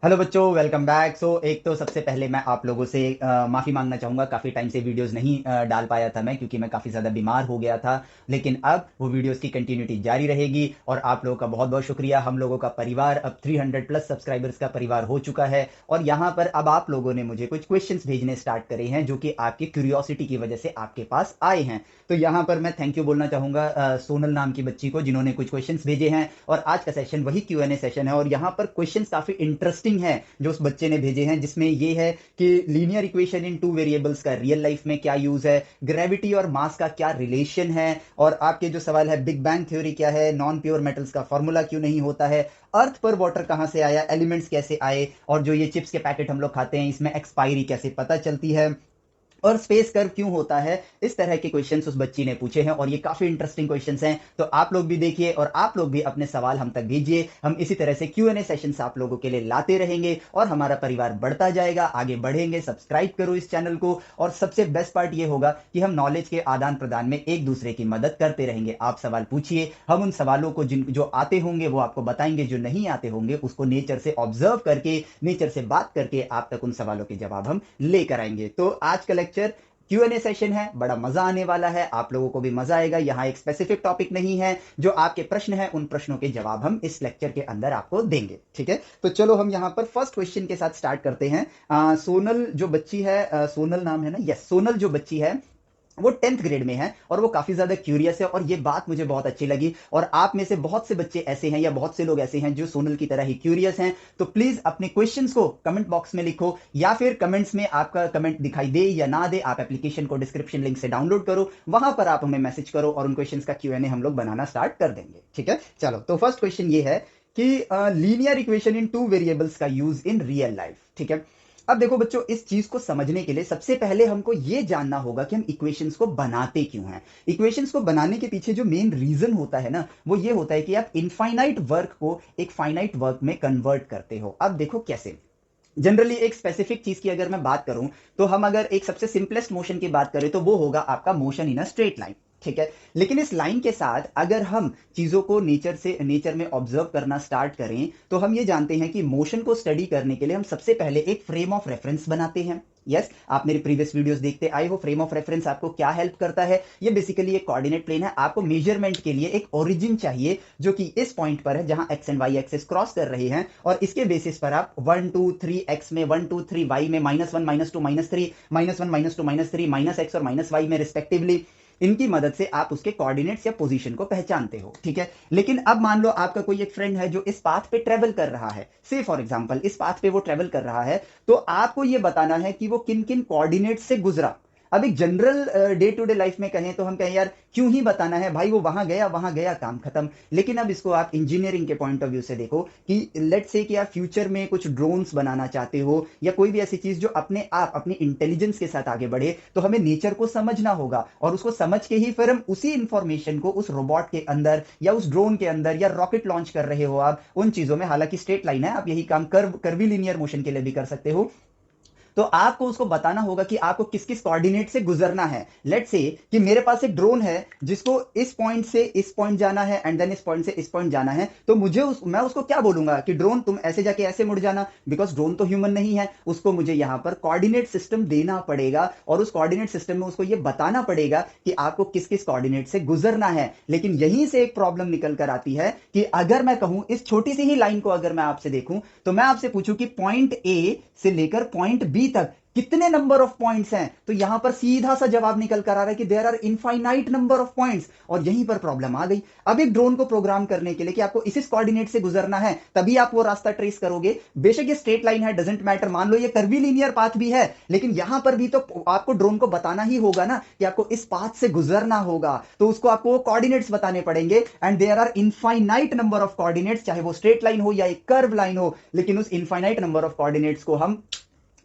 Hello बच्चों, welcome back. एक तो सबसे पहले मैं आप लोगों से माफ़ी मांगना चाहूँगा। काफ़ी टाइम से वीडियोस नहीं डाल पाया था मैं, क्योंकि मैं काफ़ी ज़्यादा बीमार हो गया था। लेकिन अब वो वीडियोस की कंटिन्यूटी जारी रहेगी और आप लोगों का बहुत बहुत शुक्रिया। हम लोगों का परिवार अब 300 प्लस सब्सक्राइबर्स का परिवार हो चुका है और यहाँ पर अब आप लोगों ने मुझे कुछ क्वेश्चंस भेजने स्टार्ट करे हैं, जो कि आपकी क्यूरियोसिटी की वजह से आपके पास आए हैं। तो यहाँ पर मैं थैंक यू बोलना चाहूँगा सोनल नाम की बच्ची को, जिन्होंने कुछ क्वेश्चंस भेजे हैं। और आज का सेशन वही Q&A सेशन है और यहाँ पर क्वेश्चंस काफ़ी इंटरेस्टिंग हैं जो उस बच्चे ने भेजे हैं, जिसमें ये है कि लीनियर इक्वेशन इन टू वेरिएबल्स का रियल लाइफ में क्या यूज है, ग्रेविटी और मास का क्या रिलेशन है, और आपके जो सवाल है बिग बैंग थ्योरी क्या है, नॉन प्योर मेटल्स का फॉर्मूला क्यों नहीं होता है, अर्थ पर वाटर कहां से आया, एलिमेंट्स कैसे आए, और जो ये चिप्स के पैकेट हम लोग खाते हैं इसमें एक्सपायरी कैसे पता चलती है, और स्पेस कर्व क्यों होता है। इस तरह के क्वेश्चंस उस बच्ची ने पूछे हैं और ये काफी इंटरेस्टिंग क्वेश्चंस हैं। तो आप लोग भी देखिए और आप लोग भी अपने सवाल हम तक भेजिए। हम इसी तरह से Q&A सेशंस आप लोगों के लिए लाते रहेंगे और हमारा परिवार बढ़ता जाएगा, आगे बढ़ेंगे। सब्सक्राइब करो इस चैनल को। और सबसे बेस्ट पार्ट ये होगा कि हम नॉलेज के आदान प्रदान में एक दूसरे की मदद करते रहेंगे। आप सवाल पूछिए, हम उन सवालों को जिन जो आते होंगे वो आपको बताएंगे, जो नहीं आते होंगे उसको नेचर से ऑब्जर्व करके, नेचर से बात करके आप तक उन सवालों के जवाब हम लेकर आएंगे। तो आज का लेक्चर Q&A सेशन है, बड़ा मजा आने वाला है, आप लोगों को भी मजा आएगा। यहाँ एक स्पेसिफिक टॉपिक नहीं है, जो आपके प्रश्न है उन प्रश्नों के जवाब हम इस लेक्चर के अंदर आपको देंगे। ठीक है, तो चलो हम यहाँ पर फर्स्ट क्वेश्चन के साथ स्टार्ट करते हैं। सोनल जो बच्ची है, सोनल नाम है ना, यस, सोनल जो बच्ची है वो 10th ग्रेड में है और वो काफी ज्यादा क्यूरियस है और ये बात मुझे बहुत अच्छी लगी। और आप में से बहुत से बच्चे ऐसे हैं या बहुत से लोग ऐसे हैं जो सोनल की तरह ही क्यूरियस हैं। तो प्लीज अपने क्वेश्चंस को कमेंट बॉक्स में लिखो, या फिर कमेंट्स में आपका कमेंट दिखाई दे या ना दे, आप एप्लीकेशन को डिस्क्रिप्शन लिंक से डाउनलोड करो, वहां पर आप हमें मैसेज करो और उन क्वेश्चंस का Q&A हम लोग बनाना स्टार्ट कर देंगे। ठीक है, चलो तो फर्स्ट क्वेश्चन ये है कि लीनियर इक्वेशन इन टू वेरिएबल्स का यूज इन रियल लाइफ। ठीक है, अब देखो बच्चों, इस चीज को समझने के लिए सबसे पहले हमको यह जानना होगा कि हम इक्वेशंस को बनाते क्यों हैं। इक्वेशंस को बनाने के पीछे जो मेन रीजन होता है ना, वो ये होता है कि आप इनफाइनाइट वर्क को एक फाइनाइट वर्क में कन्वर्ट करते हो। अब देखो कैसे। जनरली एक स्पेसिफिक चीज की अगर मैं बात करूं, तो हम अगर एक सबसे सिंपलेस्ट मोशन की बात करें तो वो होगा आपका motion in a straight line. ठीक है, लेकिन इस लाइन के साथ अगर हम चीजों को नेचर में ऑब्जर्व करना स्टार्ट करें, तो हम ये जानते हैं कि मोशन को स्टडी करने के लिए हम सबसे पहले एक फ्रेम ऑफ रेफरेंस बनाते हैं। यस, आप मेरे प्रीवियस वीडियोस देखते आए हो। फ्रेम ऑफ रेफरेंस आपको क्या हेल्प करता है? ये बेसिकली एक कोऑर्डिनेट प्लेन है। आपको मेजरमेंट के लिए एक ओरिजिन चाहिए जो कि इस पॉइंट पर है जहां X and Y axis cross कर रहे हैं, और इसके बेसिस पर आप 1 2 3 एक्स में, 1 2 3 वाई में, -1 -2 -3, -1 -2 -3, -x और -y में रिस्पेक्टिवली, इनकी मदद से आप उसके कोऑर्डिनेट्स या पोजीशन को पहचानते हो। ठीक है, लेकिन अब मान लो आपका कोई एक फ्रेंड है जो इस पाथ पे ट्रेवल कर रहा है, से फॉर एग्जांपल इस पाथ पे वो ट्रेवल कर रहा है, तो आपको ये बताना है कि वो किन किन कोऑर्डिनेट से गुजरा। अब एक general day to day life में कहें तो हम कहें यार क्यों ही बताना है भाई, वो वहां गया काम खत्म। लेकिन अब इसको आप इंजीनियरिंग के पॉइंट ऑफ व्यू से देखो कि लेट्स से कि आप फ्यूचर में कुछ ड्रोन्स बनाना चाहते हो या कोई भी ऐसी चीज जो अपने आप अपनी इंटेलिजेंस के साथ आगे बढ़े, तो हमें नेचर को समझना होगा और उसको समझ के ही फिर हम उसी इंफॉर्मेशन को उस रोबोट के अंदर या उस ड्रोन के अंदर या रॉकेट लॉन्च कर रहे हो आप उन चीजों में, हालांकि स्ट्रेट लाइन है, आप यही काम कर्वी लीनियर मोशन के लिए भी कर सकते हो। तो आपको उसको बताना होगा कि आपको किस किस कोऑर्डिनेट से गुजरना है। लेट्स से कि मेरे पास एक ड्रोन है जिसको इस पॉइंट से इस पॉइंट जाना है एंड देन इस पॉइंट से इस पॉइंट जाना है, तो मैं उसको क्या बोलूंगा कि ड्रोन तुम ऐसे जाके ऐसे मुड़ जाना, बिकॉज ड्रोन तो ह्यूमन नहीं है। उसको मुझे यहां पर कोऑर्डिनेट सिस्टम देना पड़ेगा और उस कोऑर्डिनेट सिस्टम में उसको यह बताना पड़ेगा कि आपको किस किस कोऑर्डिनेट से गुजरना है। लेकिन यहीं से एक प्रॉब्लम निकल कर आती है कि अगर मैं कहूं इस छोटी सी ही लाइन को अगर मैं आपसे देखूं, तो मैं आपसे पूछूं कि पॉइंट ए से लेकर पॉइंट बी तक कितने नंबर ऑफ पॉइंट्स हैं, तो यहां पर सीधा सा जवाब निकल कर आ रहा है कि there are infinite number of points. और यहीं पर प्रॉब्लम आ गई। अब एक ड्रोन को प्रोग्राम करने के लिए कि आपको इस कोऑर्डिनेट से गुजरना है, तभी आप वो रास्ता ट्रेस करोगे। बेशक ये स्ट्रेट लाइन है, डजंट मैटर, मान लो ये कर्वी लीनियर पाथ भी है, लेकिन यहां पर भी तो आपको ड्रोन को बताना ही होगा ना कि आपको इस पाथ से गुजरना होगा, तो उसको आपको कोऑर्डिनेट्स बताने पड़ेंगे। And there are infinite number of coordinates, चाहे वो स्ट्रेट लाइन हो या एक कर्व लाइन हो, लेकिन उस इनफाइनाइट नंबर ऑफ कोऑर्डिनेट्स को हम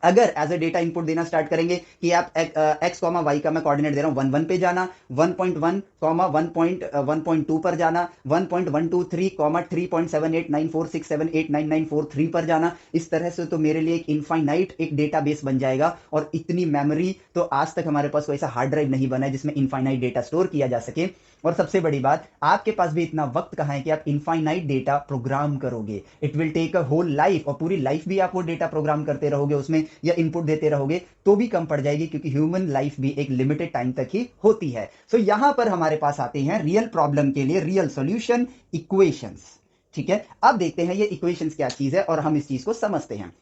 अगर एज ए डेटा इनपुट देना स्टार्ट करेंगे कि आप एक्स कॉमा वाई का मैं कोऑर्डिनेट दे रहा हूं 1 1 पे जाना, 1.1 कॉमा 1.1.2 पर जाना, 1.123 कॉमा 3.7894678994 पर जाना, इस तरह से तो मेरे लिए एक इनफाइनाइट एक डेटाबेस बन जाएगा। और इतनी मेमोरी तो आज तक हमारे पास कोई ऐसा हार्ड ड्राइव नहीं बना है जिसमें इनफाइनाइट डेटा स्टोर किया जा सके। और सबसे बड़ी बात, आपके पास भी इतना वक्त कहां है कि आप इनफाइनाइट डेटा प्रोग्राम करोगे। It will take a whole life, और पूरी लाइफ भी आप वो डेटा प्रोग्राम करते रहोगे उसमें या इनपुट देते रहोगे तो भी कम पड़ जाएगी, क्योंकि ह्यूमन लाइफ भी एक लिमिटेड टाइम तक ही होती है। सो यहां पर हमारे पास आते हैं रियल प्रॉब्लम के लिए रियल सॉल्यूशन, इक्वेशंस। ठीक है, अब देखते हैं ये इक्वेशंस क्या चीज है और हम इस चीज को समझते हैं।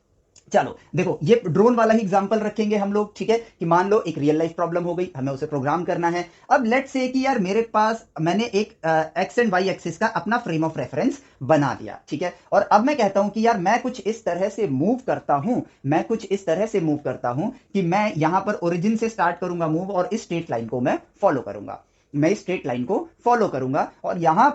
चलो देखो, ये ड्रोन वाला ही एग्जांपल रखेंगे हम लोग। ठीक है, कि मान लो एक रियल लाइफ प्रॉब्लम हो गई, हमें उसे प्रोग्राम करना है। अब लेट्स से कि यार मेरे पास मैंने एक एक्स एंड वाई एक्सिस का अपना फ्रेम ऑफ रेफरेंस बना दिया। ठीक है, और अब मैं कहता हूं कि यार मैं कुछ इस तरह से मूव करता हूं, मैं कुछ इस तरह से मूव करता हूं कि मैं यहां पर ओरिजिन से स्टार्ट करूंगा मूव, और इस स्ट्रेट लाइन को मैं फॉलो करूंगा, मैं इस स्ट्रेट लाइन को फॉलो करूंगा। और यहां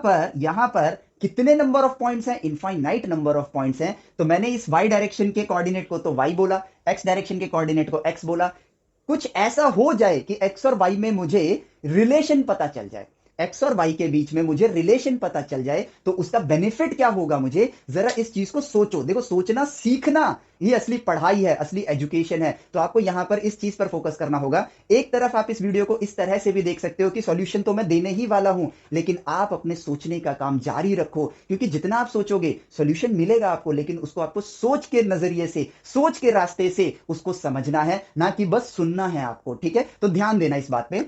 पर कितने नंबर ऑफ पॉइंट्स हैं? इनफाइनाइट नंबर ऑफ पॉइंट्स हैं। तो मैंने इस वाई डायरेक्शन के कोऑर्डिनेट को तो वाई बोला, एक्स डायरेक्शन के कोऑर्डिनेट को एक्स बोला। कुछ ऐसा हो जाए कि एक्स और वाई में मुझे रिलेशन पता चल जाए, एक्स और वाई के बीच में मुझे रिलेशन पता चल जाए, तो उसका बेनिफिट क्या होगा? मुझे जरा इस चीज को सोचो। देखो, सोचना सीखना ये असली पढ़ाई है, असली एजुकेशन है। तो आपको यहां पर इस चीज पर फोकस करना होगा। एक तरफ आप इस वीडियो को इस तरह से भी देख सकते हो कि सॉल्यूशन तो मैं देने ही वाला हूं, लेकिन आप अपने सोचने का काम जारी रखो, क्योंकि जितना आप सोचोगे सॉल्यूशन मिलेगा आपको, लेकिन उसको आपको सोच के नजरिए से, सोच के रास्ते से उसको समझना है, ना कि बस सुनना है आपको। ठीक है, तो ध्यान देना इस बात पे।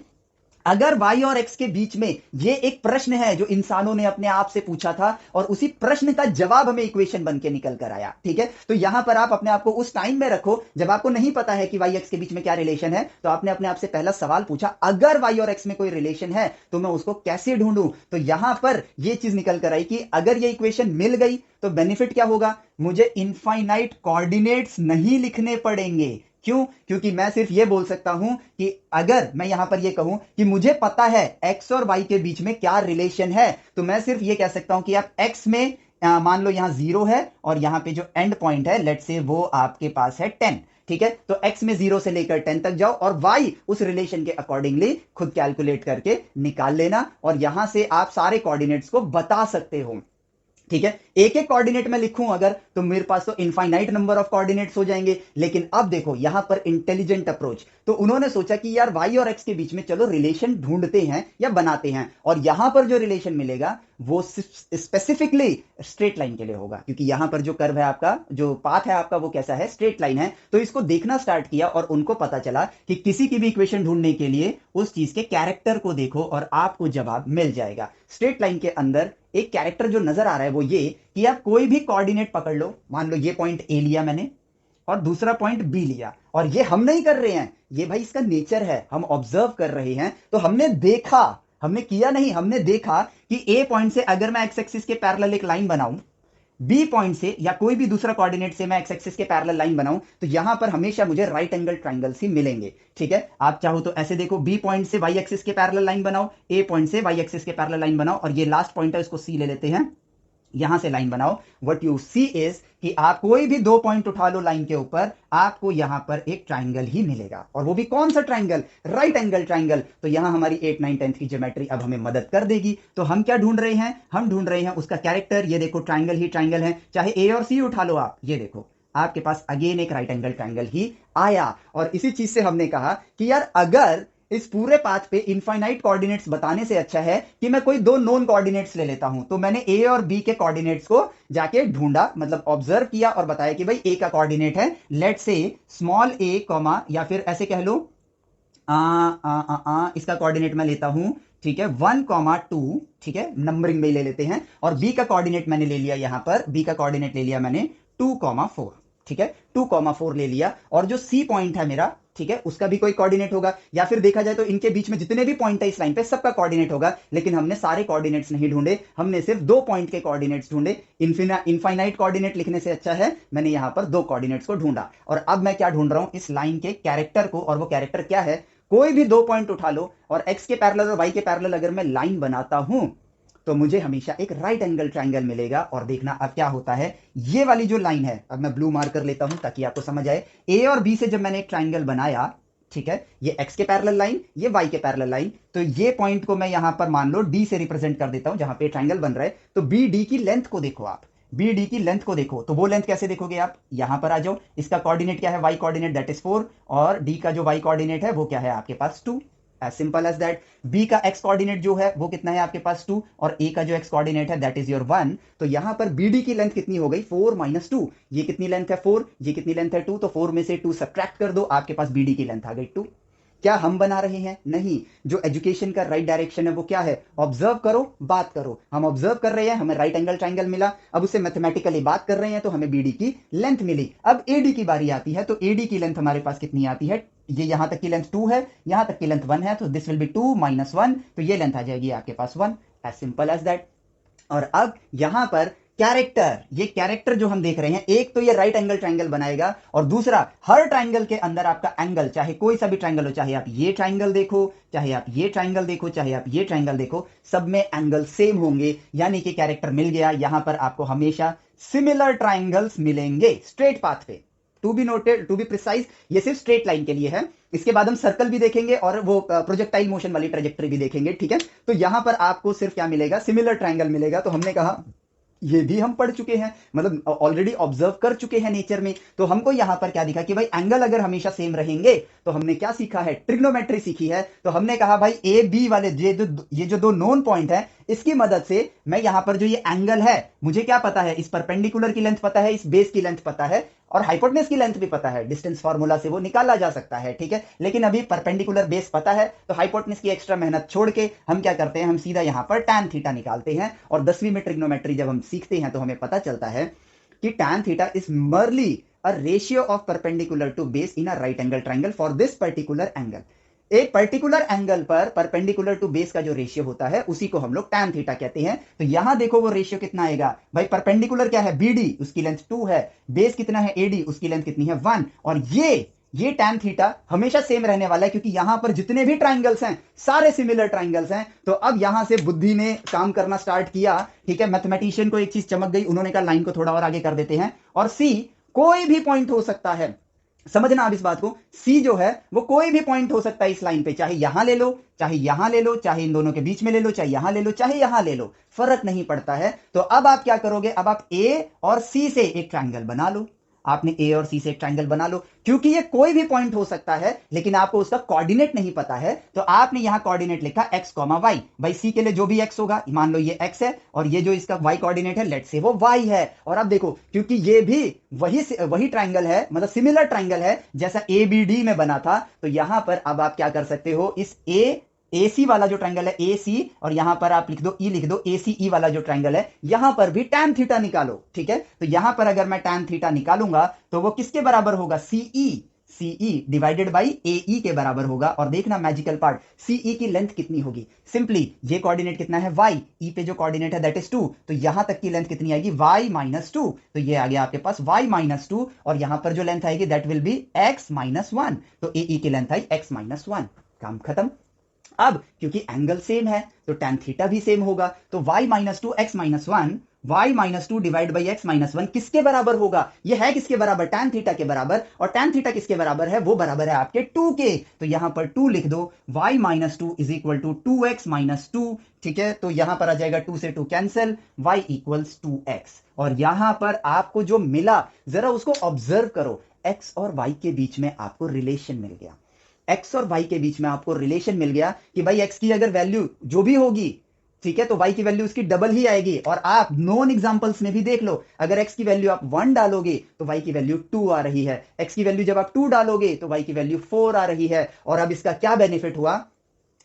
अगर y और x के बीच में ये एक प्रश्न है जो इंसानों ने अपने आप से पूछा था, और उसी प्रश्न का जवाब हमें इक्वेशन बन के निकल कर आया। ठीक है, तो यहां पर आप अपने आप को उस टाइम में रखो जब आपको नहीं पता है कि y x के बीच में क्या रिलेशन है, तो आपने अपने आप से पहला सवाल पूछा, अगर y और x में कोई रिलेशन है तो मैं उसको कैसे ढूंढूं? तो यहां पर यह चीज निकल कर आई कि अगर ये इक्वेशन मिल गई तो बेनिफिट क्या होगा? मुझे इनफाइनाइट कोऑर्डिनेट्स नहीं लिखने पड़ेंगे। क्यों? क्योंकि मैं सिर्फ ये बोल सकता हूं कि अगर मैं यहां पर ये कहूं कि मुझे पता है x और y के बीच में क्या रिलेशन है, तो मैं सिर्फ ये कह सकता हूं कि आप x में मान लो यहां 0 है, और यहां पे जो एंड पॉइंट है लेट्स से वो आपके पास है 10। ठीक है, तो x में 0 से लेकर 10 तक जाओ, और y उस रिलेशन के अकॉर्डिंगली खुद कैलकुलेट करके निकाल लेना, और यहां से आप सारे कोऑर्डिनेट्स को बता सकते हो। ठीक है, एक एक कोऑर्डिनेट में लिखूं अगर, तो मेरे पास तो इनफाइनाइट नंबर ऑफ कोऑर्डिनेट्स हो जाएंगे। लेकिन अब देखो यहां पर इंटेलिजेंट अप्रोच, तो उन्होंने सोचा कि यार y और x के बीच में चलो रिलेशन ढूंढते हैं या बनाते हैं, और यहां पर जो रिलेशन मिलेगा वो स्पेसिफिकली स्ट्रेट लाइन के लिए होगा, क्योंकि यहां पर जो कर्व है आपका, जो पाथ है आपका, वो कैसा है? स्ट्रेट लाइन है। तो इसको देखना स्टार्ट किया, और उनको पता चला कि किसी की भी इक्वेशन ढूंढने के लिए उस चीज के कैरेक्टर को देखो और आपको जवाब मिल जाएगा। स्ट्रेट लाइन के अंदर एक कैरेक्टर जो नजर आ रहा है वो ये कि आप कोई भी कोऑर्डिनेट पकड़ लो, मान लो ये पॉइंट ए लिया मैंने और दूसरा पॉइंट बी लिया, और ये हम नहीं कर रहे हैं, ये भाई इसका नेचर है, हम ऑब्जर्व कर रहे हैं। तो हमने देखा, हमने किया नहीं, हमने देखा कि ए पॉइंट से अगर मैं एक्स एक्सिस के पैरेलल एक लाइन बनाऊं, बी पॉइंट से या कोई भी दूसरा कोऑर्डिनेट से मैं एक्स एक्सिस के पैरेलल लाइन बनाऊं, तो यहां पर हमेशा मुझे राइट एंगल ट्रायंगल्स ही मिलेंगे। ठीक है, आप चाहो तो ऐसे देखो, बी पॉइंट से वाई एक्सिस के पैरेलल लाइन बनाओ, ए पॉइंट से वाई एक्सिस के पैरेलल लाइन बनाओ, और ये लास्ट पॉइंट है, इसको सी ले लेते हैं, यहां से लाइन बनाओ। व्हाट यू सी इज कि आप कोई भी 2 पॉइंट उठा लो लाइन के ऊपर, आपको यहां पर एक ट्रायंगल ही मिलेगा। और वो भी कौन सा ट्रायंगल? Right angle triangle. तो यहां हमारी 8 9 10th की ज्योमेट्री अब हमें मदद कर देगी। तो हम क्या ढूंढ रहे हैं? हम ढूंढ रहे हैं उसका कैरेक्टर। ये देखो ट्रायंगल ही ट्रायंगल है, चाहे ए और सी उठा लो आप, ये देखो आपके पास अगेन एक राइट एंगल ट्रायंगल ही आया। और इसी चीज से हमने कहा कि यार अगर इस पूरे पाथ पे इनफाइनाइट कोऑर्डिनेट्स बताने से अच्छा है कि मैं कोई 2 नोन कोऑर्डिनेट्स ले लेता हूं। तो मैंने ए और बी के कोऑर्डिनेट्स को जाके ढूंढा, मतलब ऑब्जर्व किया और बताया कि भाई ए का कोऑर्डिनेट है let's say small A comma, या फिर ऐसे कह लो इसका कोऑर्डिनेट मैं लेता हूं, ठीक है, 1,2, ठीक है, नंबरिंग में ले लेते हैं। और बी का कोऑर्डिनेट मैंने ले लिया, यहां पर बी का कोऑर्डिनेट ले लिया मैंने 2,4, ठीक है, 2,4 ले लिया। और जो सी पॉइंट है मेरा, ठीक है, उसका भी कोई कोऑर्डिनेट होगा, या फिर देखा जाए तो इनके बीच में जितने भी पॉइंट है इस लाइन पे सबका कोऑर्डिनेट होगा। लेकिन हमने सारे कोऑर्डिनेट्स नहीं ढूंढे, हमने सिर्फ 2 पॉइंट के कोऑर्डिनेट्स ढूंढे। इनफाइनाइट कोऑर्डिनेट लिखने से अच्छा है मैंने यहां पर 2 कोऑर्डिनेट्स को ढूंढा। और अब मैं क्या ढूंढ रहा हूं? इस लाइन के कैरेक्टर को। और वो कैरेक्टर क्या है? कोई भी 2 पॉइंट उठा लो और एक्स के पैरेलल और वाई के पैरेलल अगर मैं लाइन बनाता हूं, तो मुझे हमेशा एक राइट एंगल ट्राइंगल मिलेगा। और देखना अब क्या होता है, ये वाली जो लाइन है, अब मैं ब्लू मार्क कर लेता हूं ताकि आपको समझ आए। ए और बी से जब मैंने एक ट्राइंगल बनाया, ठीक है, ये एक्स के पैरेलल लाइन, ये वाई के पैरेलल लाइन, तो ये पॉइंट को मैं यहां पर मान लो डी से रिप्रेजेंट कर देता हूं जहां पे ट्राइंगल बन रहा है। तो बी डी की लेंथ को देखो आप, बी डी की लेंथ को देखो, तो वो लेंथ कैसे देखोगे आप, यहां पर आ जाओ, इसका कोऑर्डिनेट क्या है, वाई कोऑर्डिनेट दैट इज 4, और डी का जो वाई कोऑर्डिनेट है वो क्या है आपके पास 2, as simple as that. B का एक्स कोऑर्डिनेट जो है वो कितना है आपके पास 2, और ए का जो एक्स कोऑर्डिनेट है दैट इज योर 1। तो यहां पर बीडी की लेंथ कितनी हो गई, 4 माइनस 2। ये कितनी लेंथ है 4, ये कितनी लेंथ है 2, तो 4 में से 2 सब्ट्रैक्ट कर दो, आपके पास बीडी की लेंथ आ गई 2। क्या हम बना रहे हैं, नहीं, जो एजुकेशन का राइट डायरेक्शन है वो क्या है, ऑब्जर्व करो बात करो। हम ऑब्जर्व कर रहे हैं, हमें राइट एंगल ट्राइंगल मिला, अब उससे मैथमेटिकली बात कर रहे हैं तो हमें बीडी की लेंथ मिली। अब एडी की बारी आती है, तो एडी की लेंथ हमारे पास कितनी आती है, ये यहां तक की लेंथ 2 है, यहां तक की लेंथ 1 है, तो दिस विल बी 2 माइनस 1, तो ये लेंथ आ जाएगी आपके पास 1, एज सिंपल एज दैट। और अब यहां पर कैरेक्टर, ये कैरेक्टर जो हम देख रहे हैं, एक तो ये राइट एंगल ट्राइंगल बनाएगा, और दूसरा हर ट्राइंगल के अंदर आपका एंगल, चाहे कोई सा भी ट्राइंगल हो, चाहे आप ये ट्राइंगल देखो, चाहे आप ये ट्राइंगल देखो, चाहे आप ये ट्राइंगल देखो, सब में एंगल सेम होंगे। यानी कि कैरेक्टर मिल गया, यहां पर आपको हमेशा सिमिलर ट्राइंगल्स मिलेंगे स्ट्रेट पाथ पे। To be noted, to be precise, ये सिर्फ स्ट्रेट लाइन के लिए है। इसके बाद हम सर्कल भी देखेंगे और वो प्रोजेक्टाइल मोशन वाली ट्रेजेक्टरी भी देखेंगे, ठीक है। तो यहां पर आपको सिर्फ क्या मिलेगा, सिमिलर ट्राइंगल मिलेगा। तो हमने कहा ये भी हम पढ़ चुके हैं, मतलब ऑलरेडी ऑब्जर्व कर चुके हैं नेचर में। तो हमको यहां पर क्या दिखा कि भाई एंगल अगर हमेशा सेम रहेंगे, तो हमने क्या सीखा है, ट्रिग्नोमेट्री सीखी है। तो हमने कहा भाई ए बी वाले ये जो दो नोन पॉइंट है, इसकी मदद से मैं यहां पर जो ये एंगल है, मुझे क्या पता है, इस परपेंडिकुलर की लेंथ पता है, इस बेस की लेंथ पता है, और हाइपोटेनस की लेंथ भी पता है, डिस्टेंस फार्मूला से वो निकाला जा सकता है, ठीक है। लेकिन अभी परपेंडिकुलर बेस पता है, तो हाइपोटेनस की एक्स्ट्रा मेहनत छोड़ के हम क्या करते हैं, हम सीधा यहां पर tan थीटा निकालते हैं। और 10वीं में ट्रिग्नोमेट्री जब हम सीखते हैं तो हमें पता चलता है कि tan theta is merely a ratio of perpendicular to base in a right angle triangle for this particular angle. एक पर्टिकुलर एंगल पर परपेंडिकुलर टू बेस का जो रेशियो होता है उसी को हम लोग tan थीटा कहते हैं। तो यहां देखो वो रेशियो कितना आएगा भाई, परपेंडिकुलर क्या है BD, उसकी लेंथ 2 है, बेस कितना है AD, उसकी लेंथ कितनी है 1, और ये tan थीटा हमेशा सेम रहने वाला है, क्योंकि यहां पर जितने भी ट्राइंगल्स हैं सारे सिमिलर ट्राइंगल्स हैं। तो अब यहां से बुद्धि ने काम करना स्टार्ट किया, ठीक है। मैथमेटिशियन को एक चीज चमक गई, उन्होंने कहा लाइन को थोड़ा और आगे कर देते हैं, और सी कोई भी पॉइंट हो सकता है, समझना आप इस बात को, सी जो है वो कोई भी पॉइंट हो सकता है इस लाइन पे, चाहे यहां ले लो, चाहे यहां ले लो, चाहे इन दोनों के बीच में ले लो, चाहे यहां ले लो, चाहे यहां ले लो, फर्क नहीं पड़ता है। तो अब आप क्या करोगे, अब आप ए और सी से एक ट्राइंगल बना लो। आपने ए और सी से एक ट्राइंगल बना लो, क्योंकि ये कोई भी पॉइंट हो सकता है, लेकिन आपको उसका कोऑर्डिनेट नहीं पता है। तो आपने यहां कोऑर्डिनेट लिखा x, वाई। भाई सी के लिए जो भी x होगा, मान लो ये x है, और ये जो इसका y कोऑर्डिनेट है लेट से वो y है। और अब देखो, क्योंकि ये भी वही ट्राइंगल है, मतलब सिमिलर ट्राइंगल है जैसा ABD में बना था, तो यहां पर अब आप क्या कर सकते हो, इस AC वाला जो ट्राइंगल है AC, और यहां पर आप लिख दो E, लिख दो ACE वाला जो ट्राइंगल है, यहां पर भी tan थीटा निकालो, ठीक है। तो यहां पर अगर मैं tan थीटा निकालूंगा तो वो किसके बराबर होगा, CE डिवाइडेड बाई AE के बराबर होगा। और देखना मैजिकल पार्ट, CE की लेंथ कितनी होगी, सिंपली ये कोऑर्डिनेट कितना है y, E पे जो कोऑर्डिनेट है दैट इज 2, तो यहां तक की लेंथ कितनी आएगी y माइनस 2, तो ये आ गया आपके पास y माइनस 2, और यहां पर जो लेंथ आएगी that will be x minus 1, तो AE की लेंथ आई x माइनस 1, काम खत्म। अब क्योंकि एंगल सेम है तो tan थीटा भी सेम होगा, तो y minus 2 x minus 1, y minus 2 divide by x minus 1 किसके बराबर होगा, ये है किसके बराबर, tan थीटा के बराबर। और tan थीटा किसके बराबर है, वो बराबर है आपके 2 के, तो यहां पर 2 लिख दो, y minus 2 is equal to 2x minus 2, ठीक है। तो यहां पर आ जाएगा 2 से 2 कैंसिल, y इक्वल्स 2x। और यहां पर आपको जो मिला जरा उसको ऑब्जर्व करो, x और y के बीच में आपको रिलेशन मिल गया, x और y के बीच में आपको रिलेशन मिल गया कि भाई x की अगर वैल्यू जो भी होगी, ठीक है, तो y की वैल्यू उसकी डबल ही आएगी। और आप नॉन एग्जांपल्स में भी देख लो, अगर x की वैल्यू आप 1 डालोगे तो y की वैल्यू 2 आ रही है, x की वैल्यू जब आप 2 डालोगे तो y की वैल्यू 4 आ रही है। और अब इसका क्या बेनिफिट हुआ,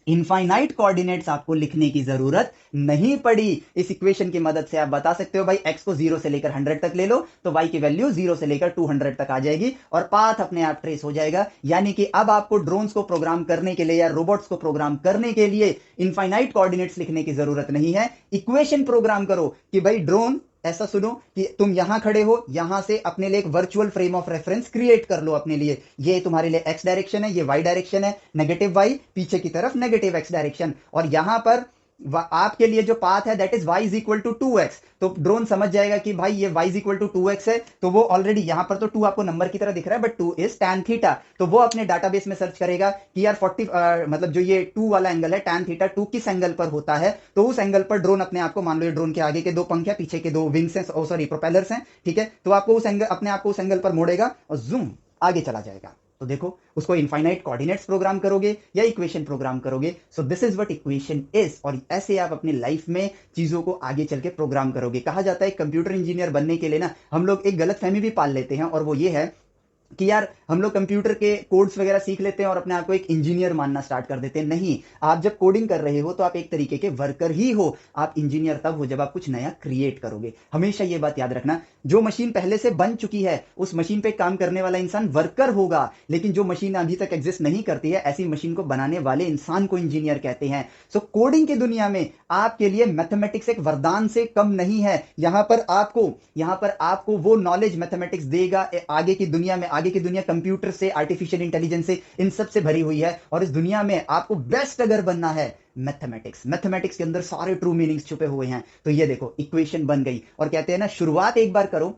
इनफाइनाइट कोऑर्डिनेट्स आपको लिखने की जरूरत नहीं पड़ी। इस इक्वेशन की मदद से आप बता सकते हो भाई x को 0 से लेकर 100 तक ले लो, तो y की वैल्यू 0 से लेकर 200 तक आ जाएगी, और पाथ अपने आप ट्रेस हो जाएगा। यानी कि अब आपको ड्रोन्स को प्रोग्राम करने के लिए या रोबोट्स को प्रोग्राम करने के लिए इनफाइनाइट कोऑर्डिनेट्स लिखने की जरूरत नहीं है। इक्वेशन प्रोग्राम करो कि भाई ड्रोन, ऐसा सुनो कि तुम यहां खड़े हो, यहां से अपने लिए एक virtual frame of reference create कर लो अपने लिए। ये तुम्हारे लिए x डायरेक्शन है, ये y डायरेक्शन है, नेगेटिव y, पीछे की तरफ नेगेटिव x डायरेक्शन। और यहां पर आपके लिए जो पाथ है that is y is equal to 2x, तो ड्रोन समझ जाएगा कि भाई ये y is equal to 2x है, तो वो ऑलरेडी यहां पर तो 2 आपको नंबर की तरह दिख रहा है बट 2 इज tan थीटा, तो वो अपने डाटाबेस में सर्च करेगा कि यार 40 मतलब जो ये 2 वाला एंगल है tan थीटा 2 किस एंगल पर होता है, तो उस एंगल पर ड्रोन अपने आप को, मान लो ये ड्रोन के आगे के 2 पंख है, पीछे के 2 विंग्स हैं, सॉरी प्रोपेलर्स हैं, ठीक है, तो आपको उस एंगल, अपने आप को उस एंगल पर मोड़ेगा और जूम आगे चला जाएगा। तो देखो, उसको इनफाइनाइट कोऑर्डिनेट्स प्रोग्राम करोगे या इक्वेशन प्रोग्राम करोगे, so this is what equation is, और ऐसे आप अपनी लाइफ में चीजों को आगे चल के प्रोग्राम करोगे। कहा जाता है कंप्यूटर इंजीनियर बनने के लिए ना हम लोग एक गलत फहमी भी पाल लेते हैं, और वो ये है कि यार हम लोग कंप्यूटर के कोड्स वगैरह सीख लेते हैं और अपने आप को एक इंजीनियर मानना स्टार्ट कर देते हैं। नहीं, आप जब कोडिंग कर रहे हो तो आप एक तरीके के वर्कर ही हो, आप इंजीनियर तब हो जब आप कुछ नया क्रिएट करोगे। हमेशा ये बात याद रखना, जो मशीन पहले से बन चुकी है उस मशीन पे काम करने वाला इंसान वर्कर होगा, लेकिन जो मशीन अभी तक एग्जिस्ट नहीं करती है ऐसी मशीन को बनाने वाले इंसान को इंजीनियर कहते हैं। सो कोडिंग की दुनिया में आपके लिए मैथमेटिक्स एक वरदान से कम नहीं है। यहां पर आपको वो नॉलेज मैथमेटिक्स देगा। आगे की दुनिया में, आगे की दुनिया कंप्यूटर से, आर्टिफिशियल इंटेलिजेंस से, इन सब से भरी हुई है, और इस दुनिया में आपको बेस्ट अगर बनना है मैथमेटिक्स के अंदर सारे ट्रू मीनिंग्स छुपे हुए हैं। तो ये देखो इक्वेशन बन गई, और कहते हैं ना शुरुआत एक बार करो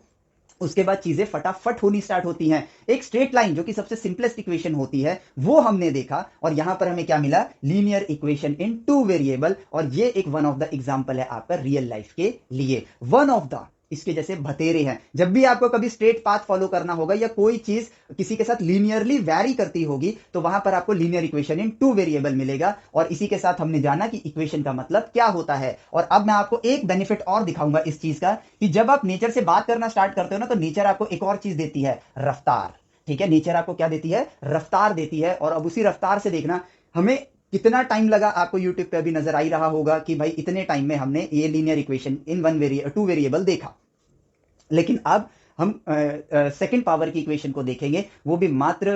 उसके बाद चीजें फटाफट होनी स्टार्ट होती हैं। एक स्ट्रेट लाइन जो कि सबसे सिंपलेस्ट इक्वेशन होती है वो हमने देखा, और यहां पर हमें क्या मिला, लीनियर इक्वेशन इन 2 वेरिएबल, और ये एक वन ऑफ द एग्जांपल है आपका रियल लाइफ के लिए, वन ऑफ द, इसके जैसे बतेरे हैं। जब भी आपको कभी स्ट्रेट पाथ फॉलो करना होगा या कोई चीज किसी के साथ लीनियरली वैरी करती होगी तो वहां पर आपको लीनियर इक्वेशन इन 2 वेरिएबल मिलेगा, और इसी के साथ हमने जाना कि इक्वेशन का मतलब क्या होता है। और अब मैं आपको एक बेनिफिट और दिखाऊंगा इस चीज का, कि जब आप नेचर से बात करना स्टार्ट करते हो ना तो नेचर आपको एक और चीज देती है, रफ्तार। ठीक है, नेचर आपको क्या देती है, रफ्तार देती है। और अब उसी रफ्तार से देखना, हमें कितना टाइम लगा, आपको यूट्यूब पे अभी नजर आ ही रहा होगा कि भाई इतने टाइम में हमने ये लीनियर इक्वेशन इन 2 वेरिएबल देखा। लेकिन अब हम सेकंड पावर की इक्वेशन को देखेंगे, वो भी मात्र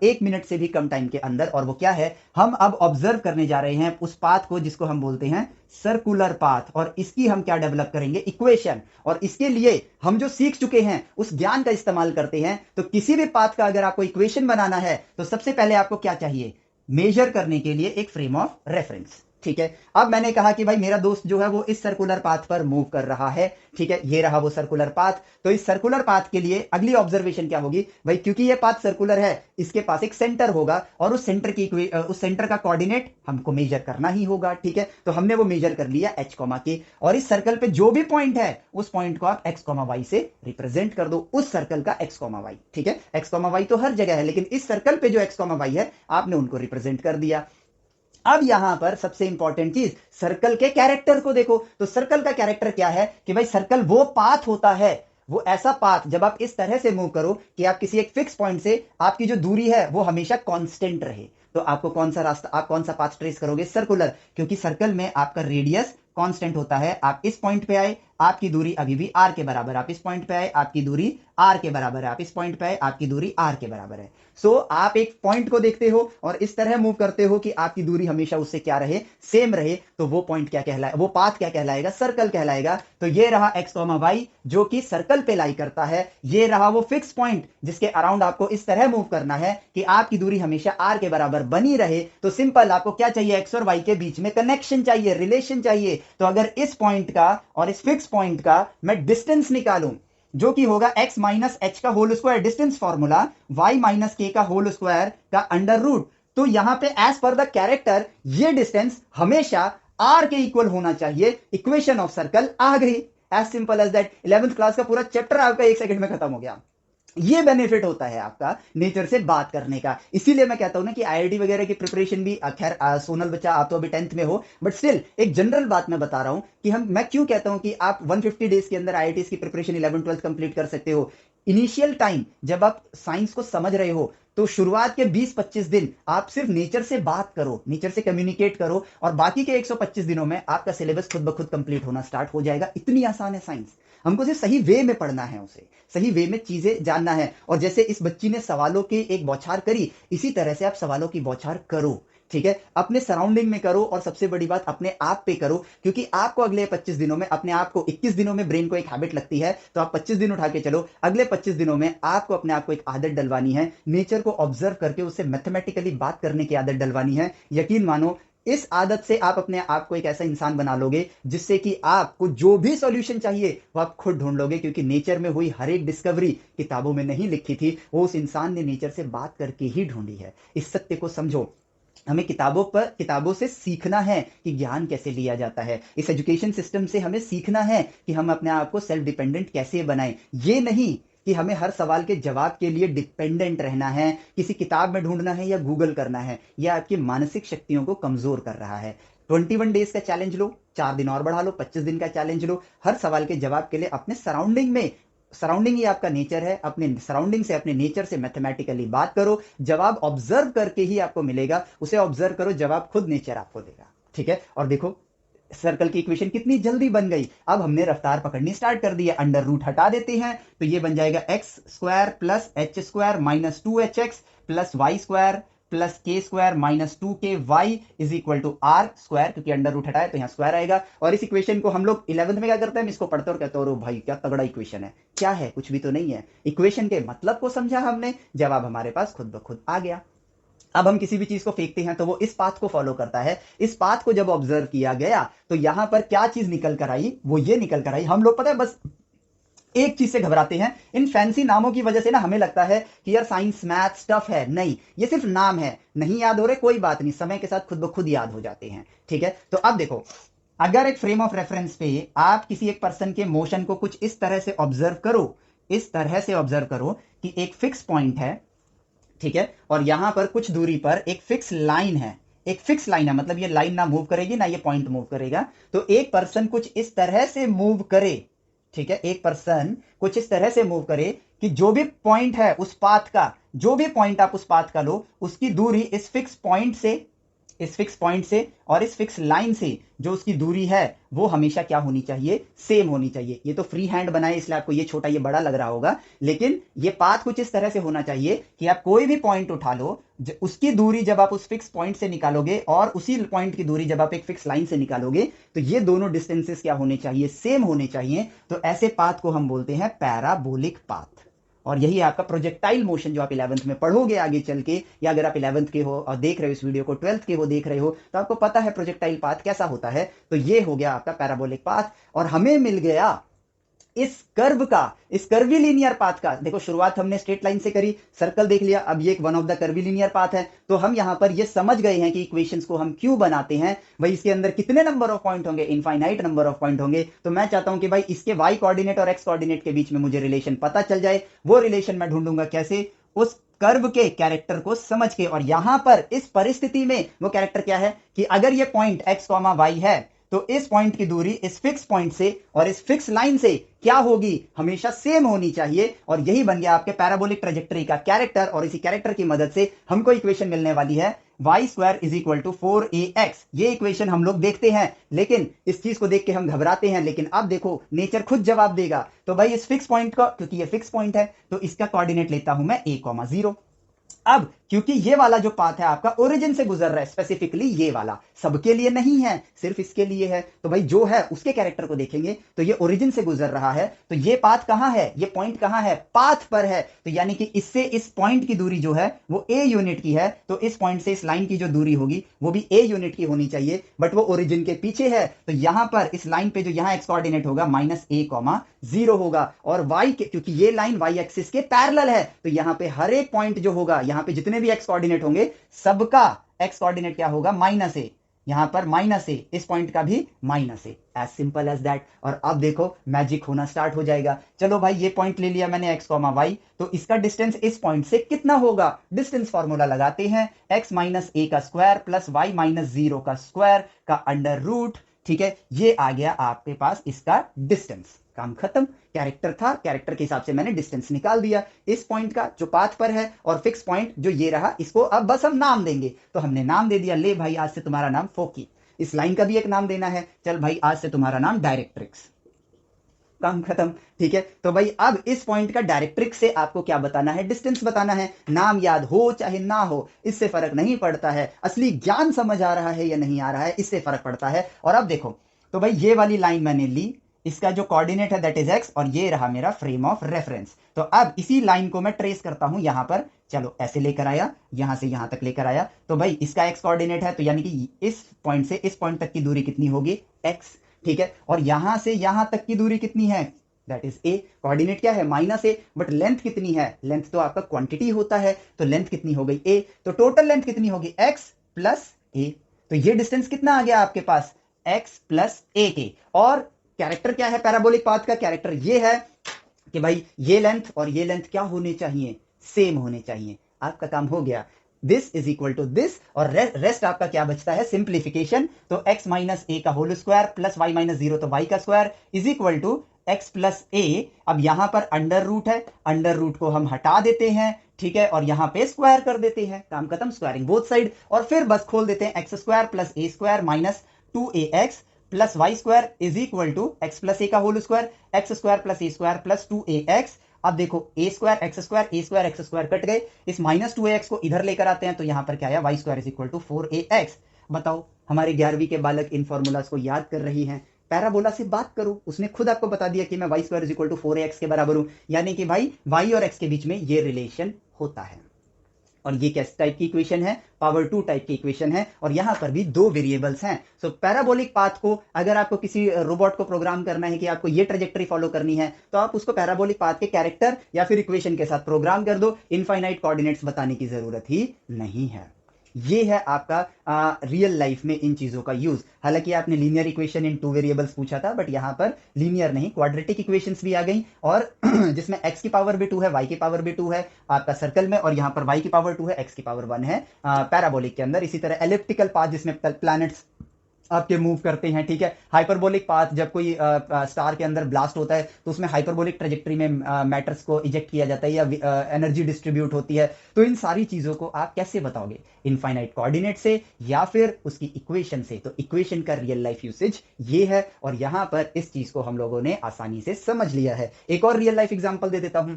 1 मिनट से भी कम टाइम के अंदर। और वो क्या है, हम अब ऑब्जर्व करने जा रहे हैं उस पाथ को जिसको हम बोलते हैं सर्कुलर पाथ, और इसकी हम क्या डेवलप करेंगे, इक्वेशन। और इसके लिए हम जो सीख चुके हैं उस ज्ञान का इस्तेमाल करते हैं। तो किसी भी पाथ का अगर आपको इक्वेशन बनाना है तो सबसे पहले आपको क्या चाहिए, मेजर करने के लिए एक फ्रेम ऑफ रेफरेंस। ठीक है, अब मैंने कहा कि भाई मेरा दोस्त जो है वो इस सर्कुलर पाथ पर मूव कर रहा है, ठीक है, ये रहा वो सर्कुलर पाथ। तो इस सर्कुलर पाथ के लिए अगली ऑब्जर्वेशन क्या होगी, भाई क्योंकि ये पाथ सर्कुलर है इसके पास एक सेंटर होगा, और उस सेंटर का कोऑर्डिनेट हमको मेजर करना ही होगा। ठीक है, तो हमने वो मेजर कर लिया h, के, और इस सर्कल पे जो भी पॉइंट है उस पॉइंट को आप x, y से रिप्रेजेंट कर दो, उस सर्कल का x, y। ठीक है, x, y तो हर जगह है, लेकिन इस सर्कल पे जो x, y है आपने उनको रिप्रेजेंट कर दिया। अब यहां पर सबसे इंपॉर्टेंट चीज, सर्कल के कैरेक्टर को देखो। तो सर्कल का कैरेक्टर क्या है कि भाई सर्कल वो पाथ होता है, वो ऐसा पाथ जब आप इस तरह से मूव करो कि आप किसी एक फिक्स पॉइंट से आपकी जो दूरी है वो हमेशा कांस्टेंट रहे। तो आपको कौन सा रास्ता, आप कौन सा पाथ ट्रेस करोगे, सर्कुलर, क्योंकि सर्कल में आपका रेडियस कांस्टेंट होता है। आप इस पॉइंट पे आए, आपकी दूरी अभी भी r के बराबर, आप इस पॉइंट पे आए, आपकी दूरी r के बराबर है, आप इस पॉइंट पे आए, आपकी दूरी r के बराबर है। सो आप एक पॉइंट को देखते हो और इस तरह मूव करते हो कि आपकी दूरी हमेशा उससे क्या रहे, सेम रहे। तो वो पॉइंट क्या कहलाएगा, वो पाथ क्या कहलाएगा, सर्कल कहलाएगा। तो ये रहा x, y जो कि सर्कल पे लाई करता है, ये रहा वो फिक्स पॉइंट जिसके अराउंड आपको इस तरह मूव करना है कि आपकी दूरी हमेशा r के बराबर बनी रहे। तो सिंपल, आपको क्या चाहिए, x और y के बीच में कनेक्शन चाहिए, रिलेशन चाहिए। तो अगर इस पॉइंट का और इस फिक्स पॉइंट का मैं डिस्टेंस निकालूं जो कि होगा x माइनस एच का whole square, distance formula y minus K का होल स्क्वायर का अंडर रूट, तो यहां पे एज पर द कैरेक्टर ये डिस्टेंस हमेशा r के इक्वल होना चाहिए। इक्वेशन ऑफ सर्कल आ गई, as simple as that. 11th class का पूरा चैप्टर आपका 1 सेकंड में खत्म हो गया। ये बेनिफिट होता है आपका नेचर से बात करने का। इसीलिए मैं कहता हूं ना कि आईआईटी वगैरह की प्रिपरेशन भी, खैर सोनल बच्चा आप तो अभी 10th में हो, बट स्टिल एक जनरल बात मैं बता रहा हूं कि मैं क्यों कहता हूं कि आप 150 डेज के अंदर आईआईटी की प्रिपरेशन 11th 12th कंप्लीट कर सकते हो। इनिशियल टाइम जब आप साइंस को समझ रहे हो तो शुरुआत के 20-25 दिन आप सिर्फ नेचर से बात करो, नेचर से कम्युनिकेट करो, और बाकी के 125 दिनों में आपका सिलेबस खुद ब खुद कंप्लीट होना स्टार्ट हो जाएगा। इतनी आसान है साइंस। हमको सिर्फ सही वे में पढ़ना है, उसे सही वे में चीजें जानना है। और जैसे इस बच्ची ने सवालों की एक बौछार करी, इसी तरह से आप सवालों की बौछार करो। ठीक है, अपने सराउंडिंग में करो, और सबसे बड़ी बात अपने आप पे करो, क्योंकि आपको अगले 25 दिनों में अपने आप को, 21 दिनों में ब्रेन को एक हैबिट लगती है, तो आप 25 दिन उठा के चलो, अगले 25 दिनों में आपको अपने आप को एक आदत डलवानी है, नेचर को ऑब्जर्व करके उससे मैथमेटिकली बात करने की आदत डलवानी है। यकीन मानो इस आदत से आप अपने आप को एक ऐसा इंसान बना लोगे जिससे कि आपको जो भी सॉल्यूशन चाहिए वो आप खुद ढूंढ लोगे, क्योंकि नेचर में हुई हर एक डिस्कवरी किताबों में नहीं लिखी थी, वो उस इंसान ने नेचर से बात करके ही ढूंढी है। इस सत्य को समझो। हमें किताबों से सीखना है कि ज्ञान कैसे लिया जाता है। इस एजुकेशन सिस्टम से हमें सीखना है कि हम अपने आप को सेल्फ डिपेंडेंट कैसे बनाएं। ये नहीं कि हमें हर सवाल के जवाब के लिए डिपेंडेंट रहना है, किसी किताब में ढूंढना है या गूगल करना है। यह आपकी मानसिक शक्तियों को कमजोर कर रहा है। 21 डेज का चैलेंज लो, 4 दिन और बढ़ा लो, 25 दिन का चैलेंज लो। हर सवाल के जवाब के लिए अपने सराउंडिंग ही आपका नेचर है, अपने सराउंडिंग से, अपने नेचर से मैथमेटिकली बात करो। जवाब ऑब्जर्व करके ही आपको मिलेगा, उसे ऑब्जर्व करो, जवाब खुद नेचर आपको देगा। ठीक है। और देखो सर्कल की इक्वेशन कितनी जल्दी बन गई। अब हमने रफ्तार पकड़नी स्टार्ट कर दी है। अंडर रूट हटा देते हैं तो ये बन जाएगा X square plus H square minus 2hx plus Y square plus K square minus 2ky is equal to R square, क्योंकि अंडर रूट हटाए तो यहां स्क्वायर आएगा। और इस इक्वेशन को हम लोग 11th में क्या करते हैं, हम इसको पढ़ते और कहते हो भाई क्या तगड़ा इक्वेशन है। क्या है, कुछ भी तो नहीं है। इक्वेशन के मतलब को समझा हमने, जवाब हमारे पास खुद ब खुद आ गया। अब हम किसी भी चीज को फेंकते हैं तो वो इस पाथ को फॉलो करता है। इस पाथ को जब ऑब्जर्व किया गया तो यहां पर क्या चीज निकल कर आई, वो ये निकल कर आई। हम लोग पता है बस एक चीज से घबराते हैं, इन फैंसी नामों की वजह से ना हमें लगता है कि यार साइंस मैथ टफ है। नहीं, ये सिर्फ नाम है, नहीं याद हो रहे कोई बात नहीं, समय के साथ खुद ब खुद याद हो जाते हैं। ठीक है। तो अब देखो, अगर एक फ्रेम ऑफ रेफरेंस पे आप किसी एक पर्सन के मोशन को कुछ इस तरह से ऑब्जर्व करो, इस तरह से ऑब्जर्व करो कि एक फिक्स पॉइंट है, ठीक है, और यहां पर कुछ दूरी पर एक फिक्स लाइन है। एक फिक्स लाइन है मतलब ये लाइन ना मूव करेगी ना ये पॉइंट मूव करेगा। तो एक पर्सन कुछ इस तरह से मूव करे, ठीक है, एक पर्सन कुछ इस तरह से मूव करे कि जो भी पॉइंट है उस पाथ का, जो भी पॉइंट आप उस पाथ का लो, उसकी दूरी इस फिक्स पॉइंट से और इस फिक्स लाइन से जो उसकी दूरी है वो हमेशा क्या होनी चाहिए, सेम होनी चाहिए। ये तो फ्री हैंड बनाए इसलिए आपको ये छोटा ये बड़ा लग रहा होगा, लेकिन ये पाथ कुछ इस तरह से होना चाहिए कि आप कोई भी पॉइंट उठा लो, उसकी दूरी जब आप उस फिक्स पॉइंट से निकालोगे और उसी पॉइंट की दूरी जब आप एक फिक्स लाइन से निकालोगे तो ये दोनों डिस्टेंसेस क्या होने चाहिए, सेम होने चाहिए। तो ऐसे पाथ को हम बोलते हैं पैराबोलिक पाथ। और यही आपका प्रोजेक्टाइल मोशन जो आप 11th में पढ़ोगे आगे चल के, या अगर आप 11th के हो और देख रहे हो इस वीडियो को, 12th के हो देख रहे हो, तो आपको पता है प्रोजेक्टाइल पाथ कैसा होता है। तो ये हो गया आपका पैराबोलिक पाथ। और हमें मिल गया इस कर्व का, इस कर्वीलिनियर पाथ का। देखो शुरुआत हमने स्ट्रेट लाइन से करी, सर्कल देख लिया, अब ये एक one of the curvilinear path है। तो हम यहां पर ये समझ गए हैं कि इक्वेशंस को हम क्यों बनाते हैं। भाई इसके अंदर कितने नंबर ऑफ पॉइंट होंगे, इनफाइनाइट नंबर ऑफ पॉइंट होंगे। तो मैं चाहता हूं कि भाई इसके वाई कोऑर्डिनेट और एक्स कोऑर्डिनेट के बीच में मुझे रिलेशन पता चल जाए। वो रिलेशन मैं ढूंढूंगा कैसे, उस कर्व के कैरेक्टर को समझ के। और यहां पर इस परिस्थिति में वो कैरेक्टर क्या है कि अगर ये पॉइंट एक्स कॉमा वाई है तो इस पॉइंट की दूरी इस फिक्स पॉइंट से और इस फिक्स लाइन से क्या होगी, हमेशा सेम होनी चाहिए। और यही बन गया आपके पैराबोलिक ट्रेजेक्टरी का कैरेक्टर। और इसी कैरेक्टर की मदद से हमको इक्वेशन मिलने वाली है Y square is equal to 4ax। ये इक्वेशन हम लोग देखते हैं, लेकिन इस चीज को देख के हम घबराते हैं, लेकिन अब देखो नेचर खुद जवाब देगा। तो भाई इस फिक्स पॉइंट को, क्योंकि ये फिक्स पॉइंट है तो इसका कोऑर्डिनेट लेता हूं मैं a,0। अब क्योंकि ये वाला जो पाथ है आपका ओरिजिन से गुजर रहा है, स्पेसिफिकली ये वाला सबके लिए नहीं है, सिर्फ इसके लिए है। तो भाई जो है उसके कैरेक्टर को देखेंगे तो ये ओरिजिन से गुजर रहा है। तो ये पाथ कहां है, ये पॉइंट कहां है, पाथ पर है। तो यानी कि इससे इस पॉइंट की दूरी जो है वो a यूनिट की है। तो इस पॉइंट से इस लाइन की जो दूरी होगी वो भी a यूनिट की होनी चाहिए, बट वो ओरिजिन के पीछे है। तो यहां पर इस लाइन पे जो यहां एक्स कोऑर्डिनेट होगा -a,0 होगा। और y के, क्योंकि ये लाइन y एक्सिस के पैरेलल है, तो यहां पे हर एक पॉइंट जो होगा, यहां पे जितने भी एक्स कोऑर्डिनेट होंगे सबका एक्स कोऑर्डिनेट क्या होगा, -a। यहां पर -a, इस पॉइंट का भी -a। As simple as that. और अब देखो मैजिक होना स्टार्ट हो जाएगा। चलो भाई ये पॉइंट ले लिया मैंने x, y, तो इसका डिस्टेंस इस पॉइंट से कितना होगा, डिस्टेंस फॉर्मूला लगाते हैं, x - a का स्क्वायर प्लस y - 0 का स्क्वायर का अंडर रूट। ठीक है, ये आ गया आपके पास इसका डिस्टेंस। काम खत्म। कैरेक्टर था, कैरेक्टर के हिसाब से मैंने डिस्टेंस निकाल दिया इस पॉइंट का जो पाथ पर है, और फिक्स पॉइंट जो ये रहा, इसको अब बस हम नाम देंगे। तो हमने नाम दे दिया, ले भाई आज से तुम्हारा नाम फोकी। इस लाइन का भी एक नाम देना है, चल भाई आज से तुम्हारा नाम डायरेक्ट्रिक्स। काम खत्म। ठीक है, तो भाई अब इस पॉइंट का डायरेक्ट्रिक्स से आपको क्या बताना है, डिस्टेंस बताना है। नाम याद हो चाहे ना हो इससे फर्क नहीं पड़ता है, असली ज्ञान समझ आ रहा है या नहीं आ रहा है इससे फर्क पड़ता है। और अब देखो, तो भाई ये वाली लाइन मैंने ली, इसका जो कोऑर्डिनेट है दैट इज एक्स, और ये रहा मेरा फ्रेम ऑफ रेफरेंस। तो अब इसी लाइन को मैं ट्रेस करता हूं यहां पर, चलो ऐसे लेकर आया, यहां से यहां तक लेकर आया, तो भाई इसका एक्स कोऑर्डिनेट है, तो यानी कि इस पॉइंट से इस पॉइंट तक की दूरी कितनी होगी, एक्स, ठीक है। और यहां से यहां तक की दूरी कितनी है, दैट इज ए, कोऑर्डिनेट क्या है, माइनस ए, बट लेंथ कितनी है, लेंथ तो आपका क्वांटिटी होता है, तो लेंथ कितनी हो गई ए, तो टोटल लेंथ कितनी होगी एक्स प्लस ए, तो ये डिस्टेंस कितना आ गया आपके पास, एक्स प्लस ए के। और कैरेक्टर क्या है पैराबोलिक पाथ का, कैरेक्टर ये है कि भाई ये लेंथ और ये लेंथ क्या होने चाहिए, सेम होने चाहिए। आपका काम हो गया, this is equal to this, और रेस्ट आपका क्या बचता है, सिंप्लीफिकेशन। तो x माइनस ए का whole square plus y minus zero, तो y का square is equal to x plus A. अब यहां पर अंडर रूट है, अंडर रूट को हम हटा देते हैं, ठीक है, और यहां पे स्क्वायर कर देते हैं, काम खत्म, स्क्वायरिंग बोथ साइड, और फिर बस खोल देते हैं X square plus A square minus 2ax plus Y square is equal to X plus A का whole square, X square plus A square plus 2ax। अब देखो A square X square cut गए, इस माइनस 2ax को इधर लेकर आते हैं, तो यहां पर क्या आया, Y square is equal to 4ax। बताओ, हमारे 11वीं के बालक इन फॉर्मूलाज को याद कर रही हैं, पैराबोला से बात करो, उसने खुद आपको बता दिया कि मैं Y square is equal to 4ax के बराबर हूं, यानी कि भाई वाई और एक्स के बीच में ये रिलेशन होता है। और ये किस टाइप की इक्वेशन है, पावर 2 टाइप की इक्वेशन है, और यहां पर भी दो वेरिएबल्स हैं। सो पैराबोलिक पाथ को अगर आपको किसी रोबोट को प्रोग्राम करना है कि आपको ये ट्रेजेक्टरी फॉलो करनी है, तो आप उसको पैराबोलिक पाथ के कैरेक्टर या फिर इक्वेशन के साथ प्रोग्राम कर दो, इनफाइनाइट कोऑर्डिनेट्स बताने की जरूरत ही नहीं है। ये है आपका रियल लाइफ में इन चीजों का यूज। हालांकि आपने लीनियर इक्वेशन इन 2 वेरिएबल्स पूछा था, बट यहां पर लीनियर नहीं, क्वाड्रेटिक इक्वेशंस भी आ गई, और जिसमें x की पावर भी 2 है, y की पावर भी 2 है आपका सर्कल में, और यहां पर y की पावर 2 है, x की पावर 1 है पैराबोलिक के अंदर। इसी तरह एलिप्टिकल पाथ जिसमें प्लैनेट्स आपके मूव करते हैं, ठीक है। हाइपरबोलिक पाथ, जब कोई स्टार के अंदर ब्लास्ट होता है तो उसमें हाइपरबोलिक ट्रेजेक्टरी में मैटर्स को इजेक्ट किया जाता है या एनर्जी डिस्ट्रीब्यूट होती है। तो इन सारी चीजों को आप कैसे बताओगे, इनफाइनाइट कोऑर्डिनेट से या फिर उसकी इक्वेशन से। तो इक्वेशन का रियल लाइफ यूसेज ये है, और यहां पर इस चीज को हम लोगों ने आसानी से समझ लिया है। एक और रियल लाइफ एग्जांपल दे देता हूं,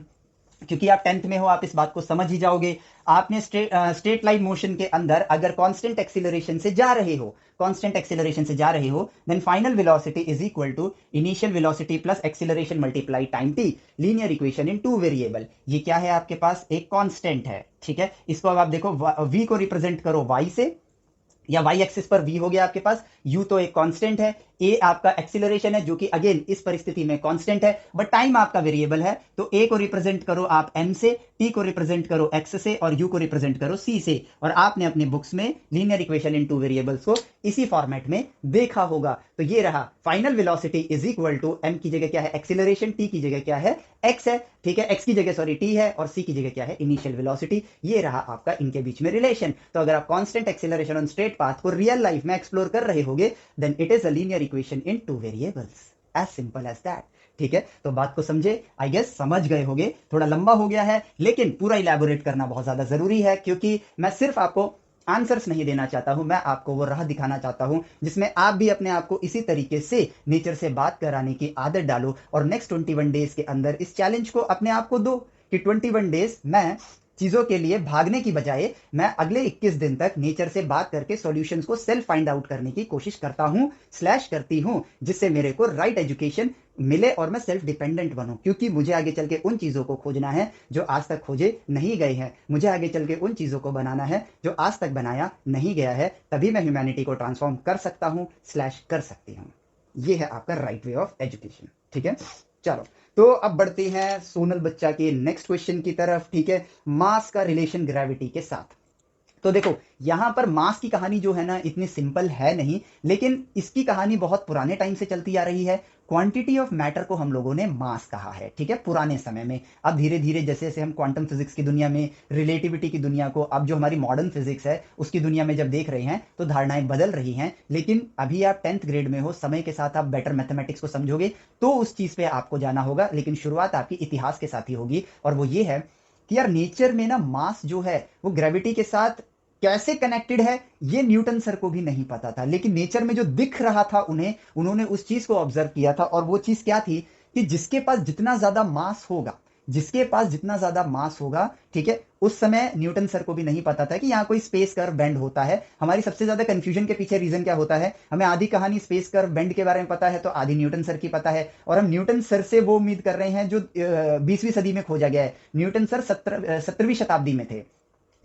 क्योंकि आप 10th में हो, आप इस बात को समझ ही जाओगे। आपने स्ट्रेट लाइन मोशन के अंदर अगर कांस्टेंट एक्सीलरेशन से जा रहे हो, कांस्टेंट एक्सीलरेशन से जा रहे हो, then final velocity is equal to initial velocity plus acceleration multiply time T, linear equation in 2 variable. ये क्या है आपके पास, एक कांस्टेंट है, ठीक है। इसको अब आप देखो, v को रिप्रेजेंट करो y से, या y एक्सिस पर v हो गया आपके पास, u तो एक कांस्टेंट है, a आपका एक्सीलरेशन है जो कि अगेन इस परिस्थिति में कांस्टेंट है, बट टाइम आपका वेरिएबल है। तो a को रिप्रेजेंट करो आप m से, t को रिप्रेजेंट करो x से, और u को रिप्रेजेंट करो c से। और आपने अपने बुक्स में लीनियर इक्वेशन इन 2 वेरिएबल्स को इसी फॉर्मेट में देखा होगा। तो ये रहा final velocity is equal to m की जगह क्या है एक्सीलरेशन, t की जगह क्या है x है, ठीक है, x की जगह सॉरी t है, और c की जगह क्या है इनिशियल वेलोसिटी। ये रहा आपका इनके बीच में रिलेशन। तो अगर आप constant acceleration on straight path को रियल लाइफ में एक्सप्लोर कर रहे होगे, then it is a linear equation in 2 variables, as simple as that. ठीक है, तो बात को समझे, आई गेस समझ गए होगे। थोड़ा लंबा हो गया है, लेकिन पूरा इलैबोरेट करना बहुत ज्यादा जरूरी है, क्योंकि मैं सिर्फ आपको आंसर्स नहीं देना चाहता हूं, मैं आपको वो राह दिखाना चाहता हूं जिसमें आप भी अपने आप को इसी तरीके से नेचर से बात कराने की आदत डालो, और नेक्स्ट 21 डेज के अंदर इस चैलेंज को अपने आप को दो कि 21 डेज मैं चीजों के लिए भागने की बजाय मैं अगले 21 दिन तक नेचर से बात करके सॉल्यूशंस को सेल्फ फाइंड आउट करने की कोशिश करता हूं / करती हूं, जिससे मेरे को राइट एजुकेशन मिले और मैं सेल्फ डिपेंडेंट बनूं। क्योंकि मुझे आगे चल के उन चीजों को खोजना है जो आज तक खोजे नहीं गए हैं, मुझे आगे चल के उन चीजों को बनाना है जो आज तक बनाया नहीं गया है, तभी मैं ह्यूमैनिटी को ट्रांसफॉर्म कर सकता हूं / कर सकती हूं। ये है आपका राइट वे ऑफ एजुकेशन। ठीक है, चलो तो अब बढ़ते हैं सोनल बच्चा के नेक्स्ट क्वेश्चन की तरफ। ठीक है, मास का रिलेशन ग्रेविटी के साथ। तो देखो यहां पर मास की कहानी जो है ना इतनी सिंपल है नहीं, लेकिन इसकी कहानी बहुत पुराने टाइम से चलती आ रही है। क्वांटिटी ऑफ मैटर को हम लोगों ने मास कहा है, ठीक है, पुराने समय में। अब धीरे धीरे जैसे जैसे हम क्वांटम फिजिक्स की दुनिया में, रिलेटिविटी की दुनिया को, अब जो हमारी मॉडर्न फिजिक्स है उसकी दुनिया में जब देख रहे हैं तो धारणाएं बदल रही हैं। लेकिन अभी आप 10th ग्रेड में हो, समय के साथ आप बेटर मैथमेटिक्स को समझोगे तो उस चीज पे आपको जाना होगा, लेकिन शुरुआत आपकी इतिहास के साथ ही होगी। और वो ये है कि यार नेचर में ना मास जो है वो ग्रेविटी के साथ कैसे कनेक्टेड है, ये न्यूटन सर को भी नहीं पता था। लेकिन नेचर में जो दिख रहा था उन्होंने उस चीज को ऑब्जर्व किया था, और वो चीज क्या थी कि जिसके पास जितना ज्यादा मास होगा, जिसके पास जितना ज्यादा मास होगा, ठीक है, उस समय न्यूटन सर को भी नहीं पता था कि यहाँ कोई स्पेस कर्व बेंड होता है। हमारी सबसे ज्यादा कंफ्यूजन के पीछे रीजन क्या होता है, हमें आधी कहानी स्पेस कर्व बेंड के बारे में पता है तो आधी न्यूटन सर की पता है, और हम न्यूटन सर से वो उम्मीद कर रहे हैं जो 20वीं सदी में खोजा गया है। न्यूटन सर 17वीं शताब्दी में थे,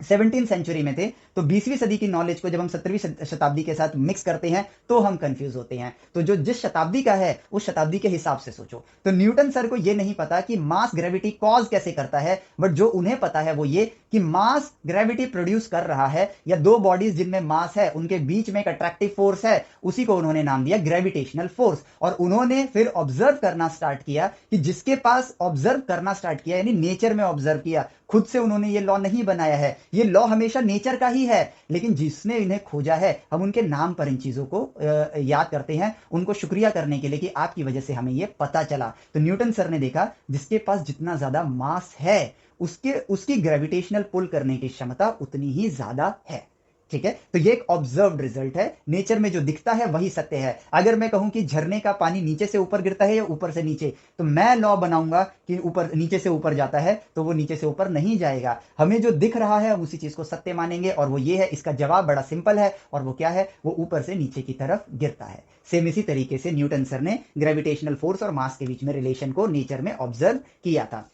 17th सेंचुरी में थे, तो 20वीं सदी की नॉलेज को जब हम 17वीं शताब्दी के साथ मिक्स करते हैं तो हम कंफ्यूज होते हैं। तो जो जिस शताब्दी का है उस शताब्दी के हिसाब से सोचो। तो न्यूटन सर को यह नहीं पता कि मास ग्रेविटी कॉज कैसे करता है, बट जो उन्हें पता है वो ये कि मास ग्रेविटी प्रोड्यूस कर रहा है, या दो बॉडीज जिनमें मास है उनके बीच में एक अट्रैक्टिव फोर्स है, उसी को उन्होंने नाम दिया ग्रेविटेशनल फोर्स। और उन्होंने फिर ऑब्जर्व करना स्टार्ट किया कि जिसके पास ऑब्जर्व करना स्टार्ट किया, यानी नेचर में ऑब्जर्व किया, खुद से उन्होंने ये लॉ नहीं बनाया है, ये लॉ हमेशा नेचर का ही है, लेकिन जिसने इन्हें खोजा है हम उनके नाम पर इन चीजों को याद करते हैं, उनको शुक्रिया करने के लिए कि आपकी वजह से हमें ये पता चला। तो न्यूटन सर ने देखा जिसके पास जितना ज्यादा मास है उसकी ग्रेविटेशनल पुल करने की क्षमता उतनी ही ज्यादा है। ठीक है, तो ये एक ऑब्जर्व्ड रिजल्ट है, नेचर में जो दिखता है वही सत्य है। अगर मैं कहूं कि झरने का पानी नीचे से ऊपर गिरता है या ऊपर से नीचे, तो मैं लॉ बनाऊंगा कि ऊपर नीचे से ऊपर जाता है, तो वो नीचे से ऊपर नहीं जाएगा। हमें जो दिख रहा है हम उसी चीज को सत्य मानेंगे, और वो ये है, इसका जवाब बड़ा सिंपल है, और वो क्या है, वो ऊपर से नीचे की तरफ गिरता है। सेम इसी तरीके से न्यूटन सर ने ग्रेविटेशनल फोर्स और मास के बीच में रिलेशन को नेचर में ऑब्जर्व किया था।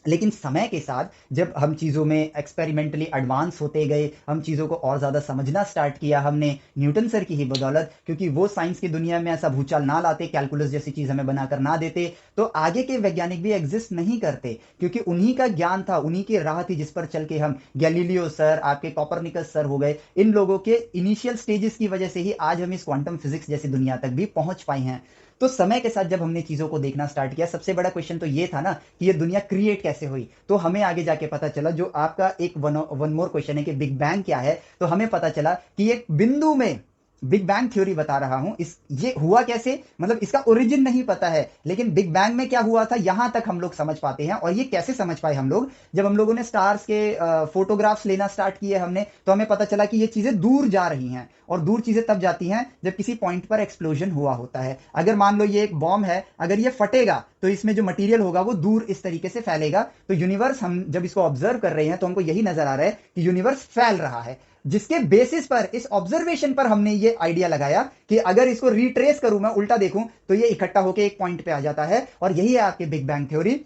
लेकिन समय के साथ जब हम चीज़ों में एक्सपेरिमेंटली एडवांस होते गए, हम चीज़ों को और ज़्यादा समझना स्टार्ट किया हमने न्यूटन सर की ही बदौलत, क्योंकि वो साइंस की दुनिया में ऐसा भूचाल ना लाते, कैलकुलस जैसी चीज़ हमें बनाकर ना देते, तो आगे के वैज्ञानिक भी एग्जिस्ट नहीं करते, क्योंकि उन्हीं का ज्ञान था, उन्हीं की राह थी जिस पर चल के हम गैलीलियो सर, आपके कोपरनिकस सर हो गए, इन लोगों के इनिशियल स्टेजेस की वजह से ही आज हम इस क्वांटम फिजिक्स जैसी दुनिया तक भी पहुंच पाए हैं। तो समय के साथ जब हमने चीजों को देखना स्टार्ट किया, सबसे बड़ा क्वेश्चन तो ये था ना कि ये दुनिया क्रिएट कैसे हुई। तो हमें आगे जाके पता चला, जो आपका एक वन मोर क्वेश्चन है कि बिग बैंग क्या है, तो हमें पता चला कि एक बिंदु में बिग बैंग थ्योरी बता रहा हूं, इस ये हुआ कैसे, मतलब इसका ओरिजिन नहीं पता है, लेकिन बिग बैंग में क्या हुआ था यहां तक हम लोग समझ पाते हैं। और ये कैसे समझ पाए हम लोग, जब हम लोगों ने स्टार्स के फोटोग्राफ्स लेना स्टार्ट किए हमने, तो हमें पता चला कि ये चीजें दूर जा रही हैं, और दूर चीजें तब जाती हैं जब किसी पॉइंट पर एक्सप्लोजन हुआ होता है। अगर मान लो ये एक बॉम्ब है, अगर ये फटेगा तो इसमें जो मटेरियल होगा वो दूर इस तरीके से फैलेगा। तो यूनिवर्स, हम जब इसको ऑब्जर्व कर रहे हैं तो हमको यही नजर आ रहा है कि यूनिवर्स फैल रहा है, जिसके बेसिस पर, इस ऑब्जर्वेशन पर हमने ये आइडिया लगाया कि अगर इसको रिट्रेस करूं, मैं उल्टा देखूं, तो ये इकट्ठा होकर एक पॉइंट पे आ जाता है। और यही है आपकी बिग बैंग थ्योरी,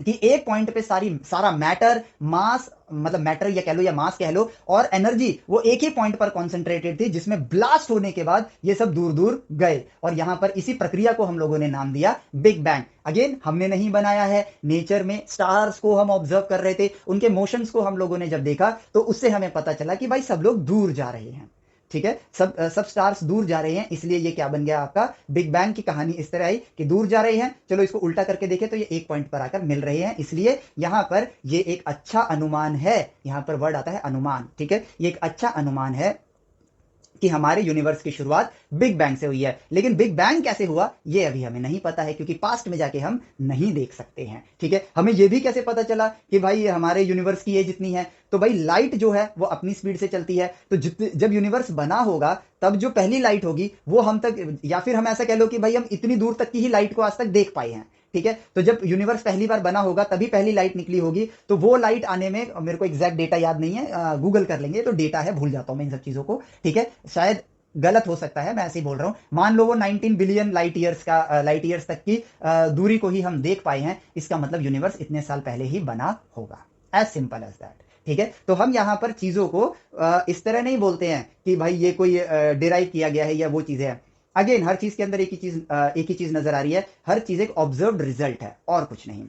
कि एक पॉइंट पे सारा मैटर, मास, मतलब मैटर या कह लो या मास कह लो, और एनर्जी, वो एक ही पॉइंट पर कॉन्सेंट्रेटेड थी, जिसमें ब्लास्ट होने के बाद ये सब दूर दूर गए। और यहां पर इसी प्रक्रिया को हम लोगों ने नाम दिया बिग बैंग। अगेन, हमने नहीं बनाया है, नेचर में स्टार्स को हम ऑब्जर्व कर रहे थे, उनके मोशंस को हम लोगों ने जब देखा तो उससे हमें पता चला कि भाई सब लोग दूर जा रहे हैं। ठीक है, सब स्टार्स दूर जा रहे हैं, इसलिए ये क्या बन गया आपका बिग बैंग की कहानी। इस तरह आई कि दूर जा रहे हैं, चलो इसको उल्टा करके देखें तो ये एक पॉइंट पर आकर मिल रहे हैं, इसलिए यहां पर ये एक अच्छा अनुमान है। यहां पर वर्ड आता है अनुमान। ठीक है, ये एक अच्छा अनुमान है कि हमारे यूनिवर्स की शुरुआत बिग बैंग से हुई है। लेकिन बिग बैंग कैसे हुआ ये अभी हमें नहीं पता है, क्योंकि पास्ट में जाके हम नहीं देख सकते हैं। ठीक है, हमें ये भी कैसे पता चला कि भाई हमारे यूनिवर्स की एज इतनी है, तो भाई लाइट जो है वो अपनी स्पीड से चलती है, तो जब यूनिवर्स बना होगा तब जो पहली लाइट होगी वो हम तक, या फिर हम ऐसा कह लो कि भाई हम इतनी दूर तक की ही लाइट को आज तक देख पाए हैं। ठीक है, तो जब यूनिवर्स पहली बार बना होगा तभी पहली लाइट निकली होगी, तो वो लाइट आने में, मेरे को एग्जैक्ट डेटा याद नहीं है, गूगल कर लेंगे, तो डेटा है, भूल जाता हूं मैं इन सब चीजों को। ठीक है, शायद गलत हो सकता है, मैं ऐसे ही बोल रहा हूं। मान लो वो 19 बिलियन लाइट ईयर्स तक की दूरी को ही हम देख पाए हैं, इसका मतलब यूनिवर्स इतने साल पहले ही बना होगा। As simple as that. ठीक है, तो हम यहां पर चीजों को इस तरह नहीं बोलते हैं कि भाई ये कोई डिराइव किया गया है या वो चीजें हैं। अगेन, हर चीज के अंदर एक ही चीज नजर आ रही है, हर चीज एक ऑब्जर्व्ड रिजल्ट है और कुछ नहीं।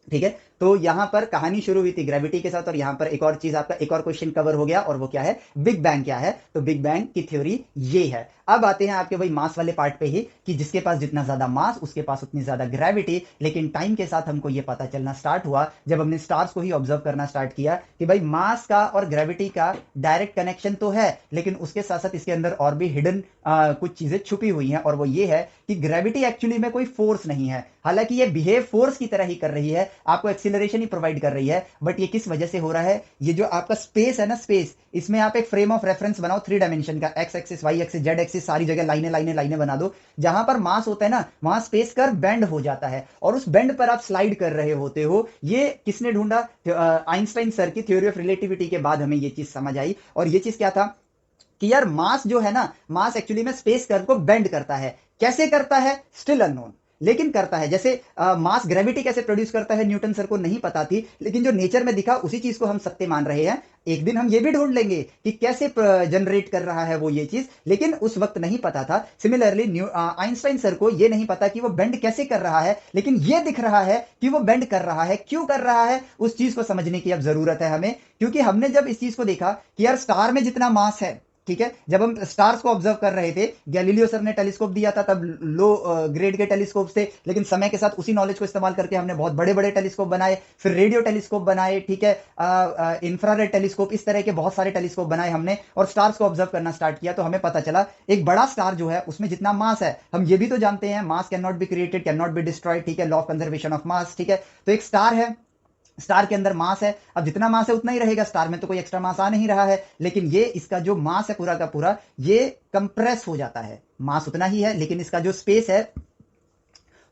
ठीक है, तो यहां पर कहानी शुरू हुई थी ग्रेविटी के साथ, और यहां पर एक और चीज, आपका एक और क्वेश्चन कवर हो गया, और वो क्या है, बिग बैंग क्या है। तो बिग बैंग की थ्योरी ये है। अब आते हैं आपके भाई मास वाले पार्ट पे ही, कि जिसके पास जितना ज्यादा मास उसके पास उतनी ज्यादा ग्रेविटी। लेकिन टाइम के साथ हमको ये पता चलना स्टार्ट हुआ जब हमने स्टार्स को ही ऑब्जर्व करना स्टार्ट किया कि भाई मास का और ग्रेविटी का डायरेक्ट कनेक्शन तो है, लेकिन उसके साथ साथ इसके अंदर और भी हिडन कुछ चीजें छुपी हुई हैं। और वो ये है कि ग्रेविटी एक्चुअली में कोई फोर्स नहीं है, हालांकि ये बिहेव फोर्स की तरह ही कर रही है। आपको एक्सीलरेशन ही प्रोवाइड कर रही है, बट ये किस वजह से हो रहा है? ये जो आपका स्पेस है ना, स्पेस, इसमें आप एक फ्रेम ऑफ रेफरेंस बनाओ 3 डायमेंशन का, X axis, Y axis, Z axis, सारी जगह लाइनें लाइनें लाइनें बना दो। जहां पर मास होता है ना, वहां स्पेस कर्व बेंड हो जाता है और उस बेंड पर आप स्लाइड कर रहे होते हो। ये किसने ढूंढा? आइंस्टाइन सर की थ्योरी ऑफ रिलेटिविटी के बाद हमें ये चीज समझ आई। और ये चीज क्या था कि यार मास जो है ना, मास एक्चुअली में स्पेस कर्व को बेंड करता है। कैसे करता है? स्टिल अननोन, लेकिन करता है। जैसे मास ग्रेविटी कैसे प्रोड्यूस करता है, न्यूटन सर को नहीं पता थी, लेकिन जो नेचर में दिखा उसी चीज को हम सत्य मान रहे हैं। एक दिन हम ये भी ढूंढ लेंगे कि कैसे जनरेट कर रहा है वो ये चीज, लेकिन उस वक्त नहीं पता था। सिमिलरली आइंस्टाइन सर को ये नहीं पता कि वो बेंड कैसे कर रहा है, लेकिन ये दिख रहा है कि वो बेंड कर रहा है। क्यों कर रहा है, उस चीज को समझने की अब जरूरत है हमें, क्योंकि हमने जब इस चीज को देखा कि यार स्टार में जितना मास है, ठीक है, जब हम स्टार्स को ऑब्जर्व कर रहे थे, गैलीलियो सर ने टेलीस्कोप दिया था तब लो ग्रेड के टेलीस्कोप से, लेकिन समय के साथ उसी नॉलेज को इस्तेमाल करके हमने बहुत बड़े बड़े टेलीस्कोप बनाए, फिर रेडियो टेलीस्कोप बनाए, ठीक है, इंफ्रारेड टेलीस्कोप, इस तरह के बहुत सारे टेलीस्कोप बनाए हमने और स्टार्स को ऑब्जर्व करना स्टार्ट किया। तो हमें पता चला एक बड़ा स्टार जो है उसमें जितना मास है, हम ये भी तो जानते हैं मास can not be created, can not be destroyed, ठीक है, law of conservation of mass, ठीक है। तो एक स्टार है, स्टार के अंदर मास है, अब जितना मास है उतना ही रहेगा, स्टार में तो कोई एक्स्ट्रा मास आ नहीं रहा है, लेकिन ये इसका जो मास है पूरा का पूरा ये कंप्रेस हो जाता है। मास उतना ही है लेकिन इसका जो स्पेस है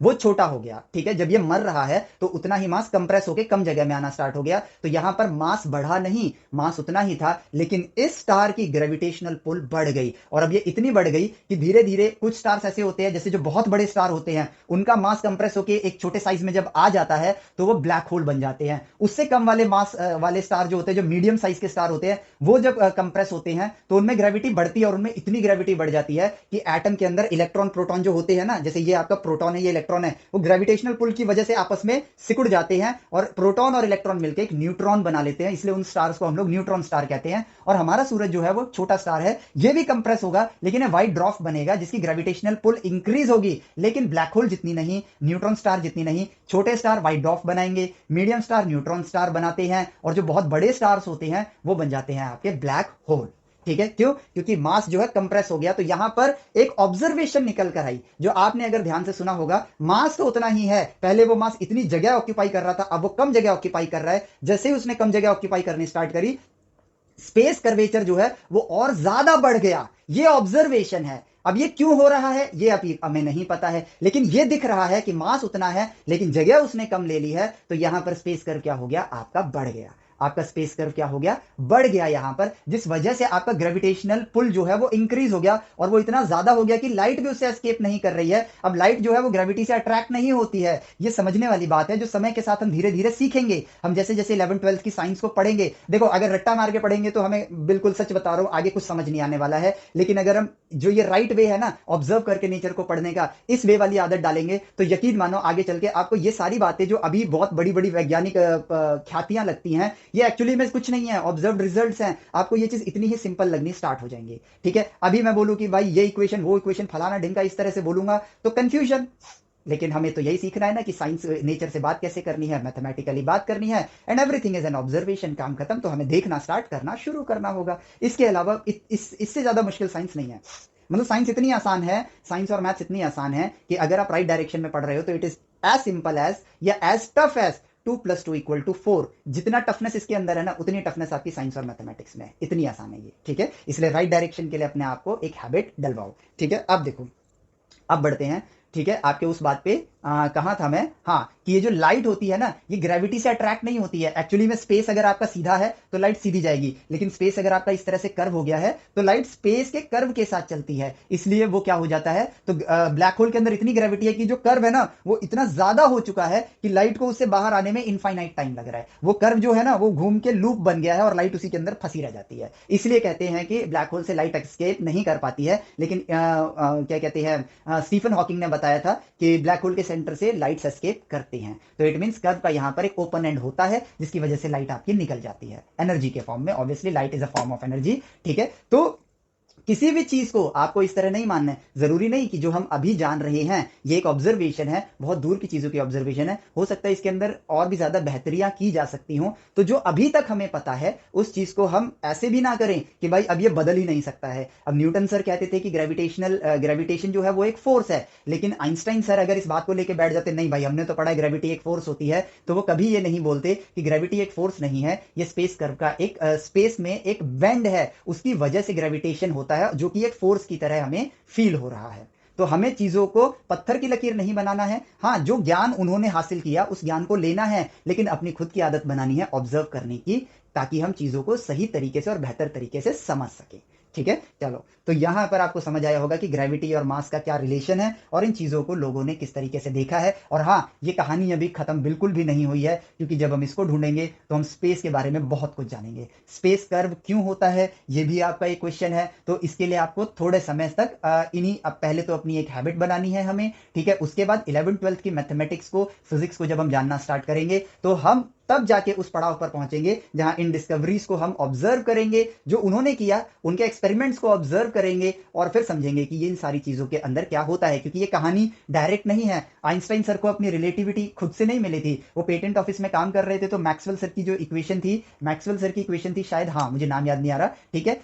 वो छोटा हो गया, ठीक है। जब ये मर रहा है तो उतना ही मास कंप्रेस होकर कम जगह में आना स्टार्ट हो गया। तो यहां पर मास बढ़ा नहीं, मास उतना ही था, लेकिन इस स्टार की ग्रेविटेशनल पुल बढ़ गई। और अब ये इतनी बढ़ गई कि धीरे धीरे कुछ स्टार्स ऐसे होते हैं जैसे जो बहुत बड़े स्टार होते हैं, उनका मास कंप्रेस होकर एक छोटे साइज में जब आ जाता है तो वो ब्लैक होल बन जाते हैं। उससे कम वाले मास वाले स्टार जो होते हैं, जो मीडियम साइज के स्टार होते हैं, वो जब कंप्रेस होते हैं तो उनमें ग्रेविटी बढ़ती है और उनमें इतनी ग्रेविटी बढ़ जाती है कि एटम के अंदर इलेक्ट्रॉन प्रोटॉन जो होते हैं ना, जैसे ये आपका प्रोटॉन है, ये इलेक्ट्रॉन है, वो ग्रेविटेशनल पुल की वजह से आपस में सिकुड़ जाते हैं और प्रोटॉन और इलेक्ट्रॉन मिलकर एक न्यूट्रॉन बना लेते हैं। इसलिए उन स्टार्स को हम लोग न्यूट्रॉन स्टार कहते हैं। और हमारा सूरज जो है वो छोटा स्टार है, ये भी कंप्रेस होगा लेकिन व्हाइट ड्वार्फ बनेगा जिसकी ग्रेविटेशनल पुल इंक्रीज होगी, लेकिन ब्लैक होल जितनी नहीं, न्यूट्रॉन स्टार जितनी नहीं। छोटे स्टार व्हाइट ड्वार्फ बनाएंगे, मीडियम स्टार न्यूट्रॉन स्टार बनाते हैं, और जो बहुत बड़े स्टार्स होते हैं वो बन जाते हैं आपके ब्लैक होल, ठीक है। क्यों? क्योंकि मास जो है कंप्रेस हो गया। तो यहां पर एक ऑब्जर्वेशन निकल कर आई जो आपने अगर ध्यान से सुना होगा, मास तो उतना ही है, पहले वो मास इतनी जगह ऑक्यूपाई कर रहा था, अब वो कम जगह ऑक्यूपाई कर रहा है। जैसे ही उसने कम जगह ऑक्यूपाई करनी स्टार्ट करी, स्पेस कर्वेचर जो है वो और ज्यादा बढ़ गया। ये ऑब्जर्वेशन है। अब ये क्यों हो रहा है ये अभी हमें नहीं पता है, लेकिन ये दिख रहा है कि मास उतना है लेकिन जगह उसने कम ले ली है। तो यहां पर स्पेस कर्व क्या हो गया? आपका बढ़ गया। आपका स्पेस कर्व क्या हो गया? बढ़ गया यहां पर, जिस वजह से आपका ग्रेविटेशनल पुल जो है वो इंक्रीज हो गया और वो इतना ज्यादा हो गया कि लाइट भी उससे एस्केप नहीं कर रही है। अब लाइट जो है वो ग्रेविटी से अट्रैक्ट नहीं होती है। ये समझने वाली बात है जो समय के साथ हम धीरे धीरे सीखेंगे। हम जैसे जैसे 11th 12th की साइंस को पढ़ेंगे, देखो अगर रट्टा मार के पढ़ेंगे तो हमें, बिल्कुल सच बता रहा हूं, आगे कुछ समझ नहीं आने वाला है। लेकिन अगर हम जो ये राइट वे है ना ऑब्जर्व करके नेचर को पढ़ने का, इस वे वाली आदत डालेंगे तो यकीन मानो आगे चल के आपको ये सारी बातें जो अभी बहुत बड़ी बड़ी वैज्ञानिक ख्यातियां लगती हैं, ये एक्चुअली में कुछ नहीं है, ऑब्जर्व्ड रिजल्ट्स हैं। आपको ये चीज इतनी ही सिंपल लगनी स्टार्ट हो जाएंगी, ठीक है। अभी मैं बोलूं कि भाई ये इक्वेशन वो इक्वेशन फलाना ढिंका इस तरह से बोलूंगा तो कंफ्यूजन, लेकिन हमें तो यही सीखना है ना कि साइंस नेचर से बात कैसे करनी है, मैथमेटिकली बात करनी है, and everything is an observation. काम खत्म। तो हमें देखना स्टार्ट करना शुरू करना होगा। इसके अलावा इससे ज्यादा मुश्किल साइंस नहीं है। मतलब साइंस इतनी आसान है, साइंस और मैथ्स इतनी आसान है कि अगर आप राइट डायरेक्शन में पढ़ रहे हो तो it is as simple as या एज टफ एज 2 + 2 = 4। जितना टफनेस इसके अंदर है ना, उतनी टफनेस आपकी साइंस और मैथमेटिक्स में है। इतनी आसान है ये, ठीक है। इसलिए राइट डायरेक्शन के लिए अपने आप को एक हैबिट डलवाओ, ठीक है। अब देखो, अब बढ़ते हैं, ठीक है, आपके उस बात पे कहां था मैं? हाँ, कि ये जो लाइट होती है ना, ये ग्रेविटी से अट्रैक्ट नहीं होती है। एक्चुअली में स्पेस अगर आपका सीधा है तो लाइट सीधी जाएगी, लेकिन स्पेस अगर आपका इस तरह से कर्व हो गया है तो लाइट स्पेस के कर्व के साथ चलती है। इसलिए वो क्या हो जाता है, तो ब्लैक होल के अंदर इतनी ग्रेविटी है कि जो कर्व है ना वो इतना ज्यादा हो चुका है कि लाइट को उससे बाहर आने में इनफाइनाइट टाइम लग रहा है। वो कर्व जो है ना वो घूम के लूप बन गया है और लाइट उसी के अंदर फंसी रह जाती है। इसलिए कहते हैं कि ब्लैक होल से लाइट एस्केप नहीं कर पाती है। लेकिन क्या कहते हैं, स्टीफन हॉकिंग ने बताया था कि ब्लैक होल के सेंटर से लाइट्स एस्केप करते हैं। तो इट मींस कर्व का यहां पर एक ओपन एंड होता है जिसकी वजह से लाइट आपकी निकल जाती है एनर्जी के फॉर्म में। Obviously light is a form of energy, ठीक है। तो किसी भी चीज को आपको इस तरह नहीं मानना है। जरूरी नहीं कि जो हम अभी जान रहे हैं ये एक ऑब्जर्वेशन है, बहुत दूर की चीजों की ऑब्जर्वेशन है, हो सकता है इसके अंदर और भी ज्यादा बेहतरियां की जा सकती हों। तो जो अभी तक हमें पता है उस चीज को हम ऐसे भी ना करें कि भाई अब ये बदल ही नहीं सकता है। अब न्यूटन सर कहते थे कि ग्रेविटेशन जो है वो एक फोर्स है, लेकिन आइंस्टाइन सर अगर इस बात को लेकर बैठ जाते, नहीं भाई हमने तो पढ़ा है ग्रेविटी एक फोर्स होती है, तो वो कभी ये नहीं बोलते कि ग्रेविटी एक फोर्स नहीं है, ये स्पेस कर्व का एक स्पेस में एक बेंड है, उसकी वजह से ग्रेविटेशन होता है जो कि एक फोर्स की तरह हमें फील हो रहा है। तो हमें चीजों को पत्थर की लकीर नहीं बनाना है। हाँ, जो ज्ञान उन्होंने हासिल किया उस ज्ञान को लेना है, लेकिन अपनी खुद की आदत बनानी है ऑब्जर्व करने की, ताकि हम चीजों को सही तरीके से और बेहतर तरीके से समझ सके। ठीक है, चलो तो यहां पर आपको समझ आया होगा कि ग्रेविटी और मास का क्या रिलेशन है और इन चीजों को लोगों ने किस तरीके से देखा है। और हाँ, ये कहानी अभी खत्म बिल्कुल भी नहीं हुई है, क्योंकि जब हम इसको ढूंढेंगे तो हम स्पेस के बारे में बहुत कुछ जानेंगे। स्पेस कर्व क्यों होता है ये भी आपका एक क्वेश्चन है, तो इसके लिए आपको थोड़े समय तक इन्हीं अब पहले तो अपनी एक हैबिट बनानी है हमें। ठीक है, उसके बाद 11th-12th की मैथमेटिक्स को, फिजिक्स को जब हम जानना स्टार्ट करेंगे तो हम तब जाके उस पड़ाव पर पहुंचेंगे जहां इन डिस्कवरीज को हम ऑब्जर्व करेंगे, जो उन्होंने किया उनके एक्सपेरिमेंट्स को ऑब्जर्व करेंगे और फिर समझेंगे कि ये इन सारी चीजों के अंदर क्या होता है। क्योंकि ये कहानी डायरेक्ट नहीं है। आइंस्टाइन सर को अपनी रिलेटिविटी खुद से नहीं मिली थी, वो पेटेंट ऑफिस में काम कर रहे थे तो मैक्सवेल सर की जो इक्वेशन थी, मैक्सवेल सर की इक्वेशन थी शायद, हाँ मुझे नाम याद नहीं आ रहा, ठीक है,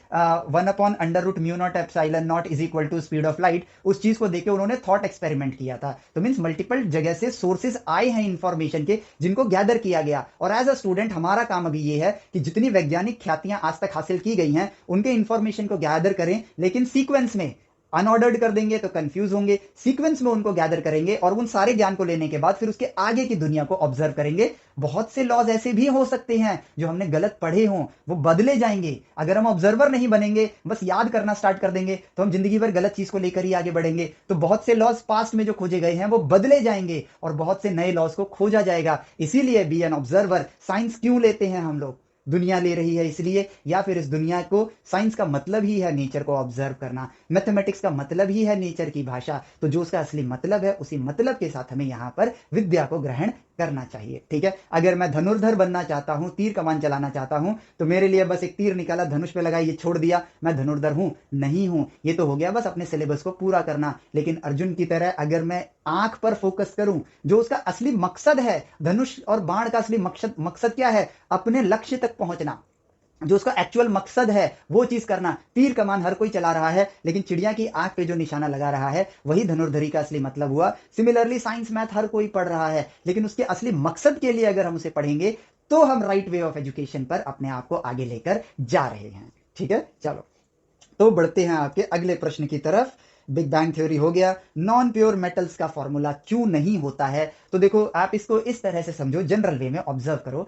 1/√μ0ε0 is equal to speed of light, उस चीज को देकर उन्होंने थॉट एक्सपेरिमेंट किया था। तो मीन्स मल्टीपल जगह से सोर्सेज आए हैं इंफॉर्मेशन के, जिनको गैदर किया गया। और एज अ स्टूडेंट हमारा काम अभी ये है कि जितनी वैज्ञानिक ख्यातियां आज तक हासिल की गई हैं उनके इंफॉर्मेशन को गैदर करें, लेकिन सीक्वेंस में। अनऑर्डर्ड कर देंगे तो कंफ्यूज होंगे, सीक्वेंस में उनको गैदर करेंगे और उन सारे ज्ञान को लेने के बाद फिर उसके आगे की दुनिया को ऑब्जर्व करेंगे। बहुत से लॉज ऐसे भी हो सकते हैं जो हमने गलत पढ़े हों, वो बदले जाएंगे। अगर हम ऑब्जर्वर नहीं बनेंगे, बस याद करना स्टार्ट कर देंगे, तो हम जिंदगी भर गलत चीज को लेकर ही आगे बढ़ेंगे। तो बहुत से लॉज पास्ट में जो खोजे गए हैं वो बदले जाएंगे और बहुत से नए लॉज को खोजा जाएगा। इसीलिए बी एन ऑब्जर्वर। साइंस क्यों लेते हैं हम लोग? दुनिया ले रही है इसलिए, या फिर इस दुनिया को, साइंस का मतलब ही है नेचर को ऑब्जर्व करना, मैथमेटिक्स का मतलब ही है नेचर की भाषा। तो जो उसका असली मतलब है उसी मतलब के साथ हमें यहां पर विद्या को ग्रहण करना चाहिए। ठीक है, अगर मैं धनुर्धर बनना चाहता हूं, तीर कमान चलाना चाहता हूं, तो मेरे लिए बस एक तीर निकाला, धनुष पे लगाई, ये छोड़ दिया, मैं धनुर्धर हूं? नहीं हूं। ये तो हो गया बस अपने सिलेबस को पूरा करना। लेकिन अर्जुन की तरह अगर मैं आंख पर फोकस करूं, जो उसका असली मकसद है, धनुष और बाण का असली मकसद क्या है? अपने लक्ष्य तक पहुंचना। जो उसका एक्चुअल मकसद है वो चीज करना। तीर कमान हर कोई चला रहा है, लेकिन चिड़िया की आंख पे जो निशाना लगा रहा है वही धनुर्धरी का असली मतलब हुआ। सिमिलरली साइंस मैथ हर कोई पढ़ रहा है, लेकिन उसके असली मकसद के लिए अगर हम उसे पढ़ेंगे तो हम राइट वे ऑफ एजुकेशन पर अपने आप को आगे लेकर जा रहे हैं। ठीक है, चलो तो बढ़ते हैं आपके अगले प्रश्न की तरफ। बिग बैंग थ्योरी हो गया, नॉन प्योर मेटल्स का फॉर्मूला क्यों नहीं होता है? तो देखो आप इसको इस तरह से समझो, जनरल वे में ऑब्जर्व करो।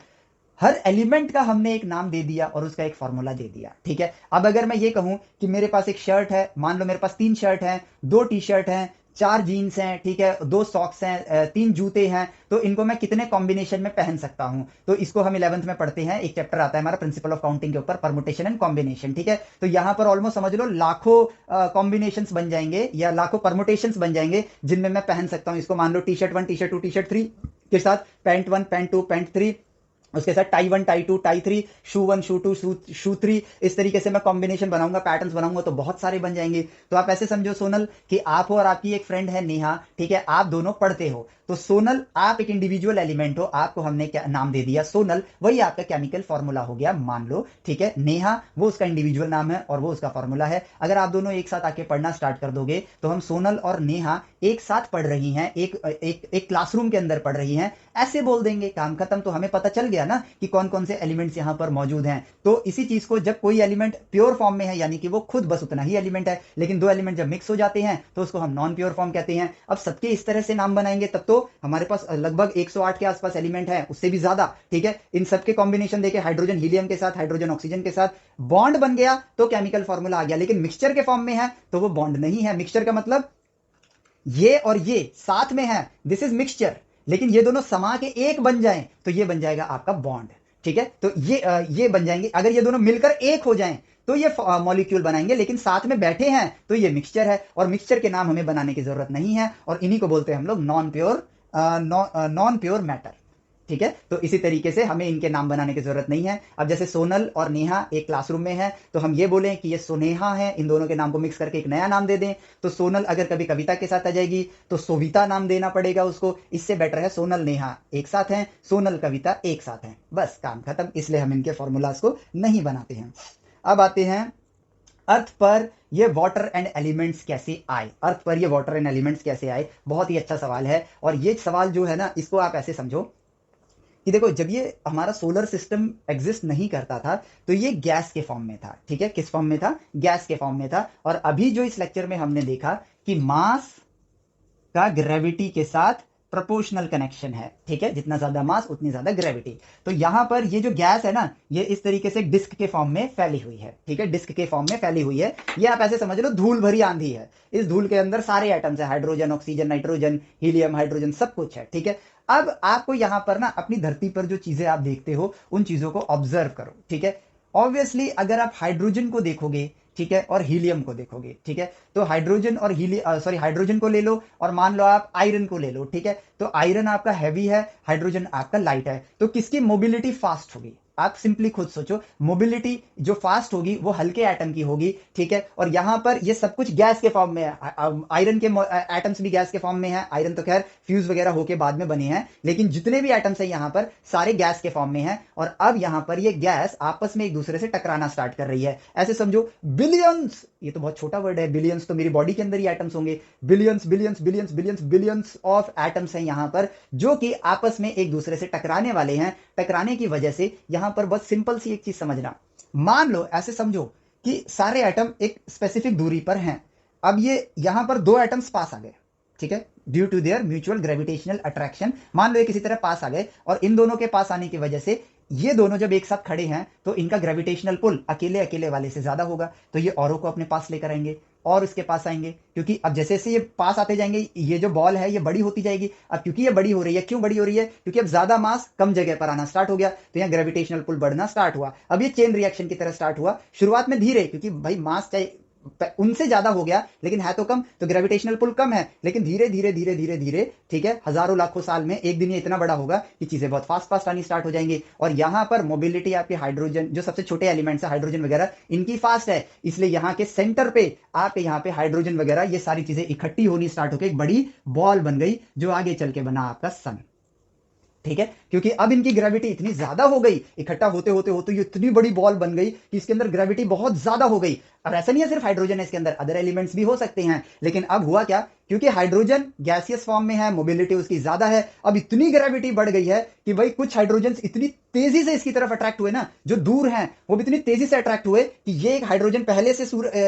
हर एलिमेंट का हमने एक नाम दे दिया और उसका एक फॉर्मूला दे दिया। ठीक है, अब अगर मैं ये कहूं कि मेरे पास एक शर्ट है, मान लो मेरे पास 3 शर्ट हैं, 2 टी शर्ट हैं, 4 जीन्स हैं, ठीक है, 2 सॉक्स हैं, 3 जूते हैं, तो इनको मैं कितने कॉम्बिनेशन में पहन सकता हूं? तो इसको हम 11th में पढ़ते हैं, एक चैप्टर आता है हमारा प्रिंसिपल ऑफ काउंटिंग के ऊपर, परमुटेशन एंड कॉम्बिनेशन। ठीक है, तो यहां पर ऑलमोस्ट समझ लो लाखों कॉम्बिनेशन बन जाएंगे या लाखों परमुटेशन बन जाएंगे जिनमें मैं पहन सकता हूं। इसको मान लो T shirt 1, T shirt 2, T shirt 3 के साथ पैंट 1, पैंट 2, पैंट 3, उसके साथ टाई 1, टाई 2, टाई 3, शू 1, शू 2, शू 3, इस तरीके से मैं कॉम्बिनेशन बनाऊंगा, पैटर्न्स बनाऊंगा तो बहुत सारे बन जाएंगे। तो आप ऐसे समझो सोनल कि आप हो और आपकी एक फ्रेंड है नेहा, ठीक है, आप दोनों पढ़ते हो। तो सोनल आप एक इंडिविजुअल एलिमेंट हो, आपको हमने क्या नाम दे दिया? सोनल। वही आपका केमिकल फॉर्मूला हो गया, मान लो। ठीक है, नेहा वो उसका इंडिविजुअल नाम है और वो उसका फॉर्मूला है। अगर आप दोनों एक साथ आके पढ़ना स्टार्ट कर दोगे तो हम सोनल और नेहा एक साथ पढ़ रही हैं, एक क्लासरूम के अंदर पढ़ रही हैं, ऐसे बोल देंगे, काम खत्म। तो हमें पता चल गया ना कि कौन कौन से एलिमेंट्स यहां पर मौजूद हैं। तो इसी चीज को, जब कोई एलिमेंट प्योर फॉर्म में है यानी कि वो खुद बस उतना ही एलिमेंट है, लेकिन 2 एलिमेंट जब मिक्स हो जाते हैं तो उसको हम नॉन प्योर फॉर्म कहते हैं। अब सबके इस तरह से नाम बनाएंगे तब तो हमारे पास लगभग 108 के आसपास एलिमेंट है, उससे भी ज्यादा। ठीक है, इन सबके कॉम्बिनेशन देके हाइड्रोजन हीलियम के साथ, हाइड्रोजन ऑक्सीजन के साथ बॉन्ड बन गया तो केमिकल फॉर्मूला आ गया। लेकिन मिक्सचर के फॉर्म में है तो वो बॉन्ड नहीं है। मिक्सचर का मतलब ये और ये साथ में है, दिस इज मिक्सचर। लेकिन ये दोनों समा के एक बन जाएं तो ये बन जाएगा आपका बॉन्ड। ठीक है, तो ये बन जाएंगे। अगर ये दोनों मिलकर एक हो जाएं तो ये मॉलिक्यूल बनाएंगे, लेकिन साथ में बैठे हैं तो ये मिक्सचर है। और मिक्सचर के नाम हमें बनाने की जरूरत नहीं है, और इन्हीं को बोलते हैं हम लोग नॉन प्योर मैटर। ठीक है। तो इसी तरीके से हमें इनके नाम बनाने की जरूरत नहीं है। अब जैसे सोनल और नेहा एक क्लासरूम में है, तो हम ये बोलें कि ये सुनेहा है, इन दोनों के नाम को मिक्स करके एक नया नाम दे दें। तो सोनल अगर कभी कविता के साथ आ जाएगी तो सोविता नाम देना पड़ेगा उसको। इससे बेटर है सोनल नेहा एक साथ हैं, सोनल कविता एक साथ हैं, बस काम खत्म। इसलिए हम इनके फॉर्मूलाज को नहीं बनाते हैं। अब आते हैं अर्थ पर ये वाटर एंड एलिमेंट्स कैसे आए। अर्थ पर ये वाटर एंड एलिमेंट्स कैसे आए, बहुत ही अच्छा सवाल है। और ये सवाल जो है ना, इसको आप ऐसे समझो कि देखो, जब ये हमारा सोलर सिस्टम एग्जिस्ट नहीं करता था तो ये गैस के फॉर्म में था। ठीक है, किस फॉर्म में था? गैस के फॉर्म में था। और अभी जो इस लेक्चर में हमने देखा कि मास का ग्रेविटी के साथ प्रोपोर्शनल कनेक्शन है। ठीक है, जितना ज्यादा मास उतनी ज्यादा ग्रेविटी। तो यहां पर ये जो गैस है ना, ये इस तरीके से डिस्क के फॉर्म में फैली हुई है। ठीक है, डिस्क के फॉर्म में फैली हुई है। ये आप ऐसे समझ लो धूल भरी आंधी है। इस धूल के अंदर सारे एटम्स है, hydrogen, oxygen, nitrogen, helium, hydrogen, सब कुछ है। ठीक है, अब आपको यहां पर ना अपनी धरती पर जो चीजें आप देखते हो उन चीजों को ऑब्जर्व करो। ठीक है, ऑब्वियसली अगर आप हाइड्रोजन को देखोगे, ठीक है, और हीलियम को देखोगे, ठीक है, तो हाइड्रोजन और हाइड्रोजन को ले लो और मान लो आप आयरन को ले लो। ठीक है, तो आयरन आपका हैवी है, हाइड्रोजन आपका लाइट है, तो किसकी मोबिलिटी फास्ट होगी? आप सिंपली खुद सोचो, मोबिलिटी जो फास्ट होगी वो हल्के एटम की होगी। ठीक है, और यहां पर ये सब कुछ गैस के फॉर्म में है। आयरन के एटम्स भी गैस के फॉर्म में है। आयरन तो खैर फ्यूज वगैरह होके बाद में बने हैं, लेकिन जितने भी एटम्स है यहां पर सारे गैस के फॉर्म में है। और अब यहां पर ये गैस आपस में एक दूसरे से टकराना स्टार्ट कर रही है। ऐसे समझो बिलियंस, ये तो बहुत छोटा वर्ड है, बिलियंस तो मेरी बॉडी के अंदर ही एटम्स होंगे। Billions billions billions billions billions of atoms हैं यहां पर, जो कि आपस में एक दूसरे से टकराने वाले हैं। टकराने की वजह से यहां पर बहुत सिंपल सी एक चीज समझना, मान लो ऐसे समझो कि सारे एटम एक स्पेसिफिक दूरी पर हैं। अब ये यहां पर दो एटम्स पास आ गए, ठीक है, due to their mutual gravitational attraction. मान लो ये किसी तरह पास आ गए, और इन दोनों के पास आने की वजह से ये दोनों जब एक साथ खड़े हैं तो इनका ग्रेविटेशनल पुल अकेले अकेले वाले से ज्यादा होगा। तो ये औरों को अपने पास लेकर आएंगे और इसके पास आएंगे, क्योंकि अब जैसे जैसे ये पास आते जाएंगे ये जो बॉल है ये बड़ी होती जाएगी। अब क्योंकि ये बड़ी हो रही है, क्यों बड़ी हो रही है? क्योंकि अब ज्यादा मास कम जगह पर आना स्टार्ट हो गया, तो यहाँ ग्रेविटेशनल पुल बढ़ना स्टार्ट हुआ। अब ये चेन रिएक्शन की तरह स्टार्ट हुआ, शुरुआत में धीरे, क्योंकि भाई मास चाहे उनसे ज्यादा हो गया लेकिन है तो कम, तो ग्रेविटेशनल पुल कम है, लेकिन धीरे धीरे धीरे धीरे धीरे, ठीक है, हजारों लाखों साल में एक दिन ये इतना बड़ा होगा कि चीजें बहुत फास्ट फास्ट आनी स्टार्ट हो जाएंगी। और यहां पर मोबिलिटी आपके हाइड्रोजन, जो सबसे छोटे एलिमेंट्स है हाइड्रोजन वगैरह, इनकी फास्ट है, इसलिए यहाँ के सेंटर पे आप यहाँ पे हाइड्रोजन वगैरह ये सारी चीजें इकट्ठी होनी स्टार्ट होकर एक बड़ी बॉल बन गई, जो आगे चल के बना आपका सन। ठीक है, क्योंकि अब इनकी ग्रेविटी इतनी ज्यादा हो गई, इकट्ठा होते होते होते ये इतनी बड़ी बॉल बन गई कि इसके अंदर ग्रेविटी बहुत ज्यादा हो गई। अब ऐसा नहीं है सिर्फ हाइड्रोजन है इसके अंदर, अदर एलिमेंट्स भी हो सकते हैं, लेकिन अब हुआ क्या, क्योंकि हाइड्रोजन गैसियस फॉर्म में है, मोबिलिटी उसकी ज्यादा है, अब इतनी ग्रेविटी बढ़ गई है कि भाई कुछ हाइड्रोजन इतनी तेजी से इसकी तरफ अट्रैक्ट हुए ना, जो दूर हैं वो भी इतनी तेजी से अट्रैक्ट हुए कि ये एक हाइड्रोजन पहले से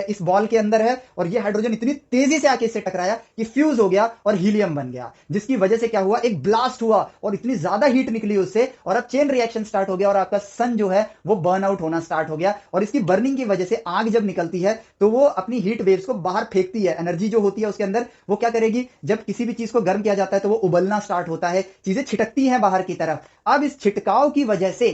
इस बॉल के अंदर है, और ये हाइड्रोजन इतनी तेजी से आके इससे टकराया कि फ्यूज हो गया और हीलियम बन गया, जिसकी वजह से क्या हुआ, एक ब्लास्ट हुआ और इतनी ज्यादा हीट निकली उससे, और अब चेन रिएक्शन स्टार्ट हो गया और आपका सन जो है वो बर्न आउट होना स्टार्ट हो गया। और इसकी बर्निंग की वजह से आग जब निकलती है तो वो अपनी हीट वेव्स को बाहर फेंकती है। एनर्जी जो होती है उसके अंदर, वो क्या करेगी, जब किसी भी चीज को गर्म किया जाता है तो वो उबलना स्टार्ट होता है, चीजें छिटकती हैं बाहर की तरफ। अब इस छिटकाव की वजह से,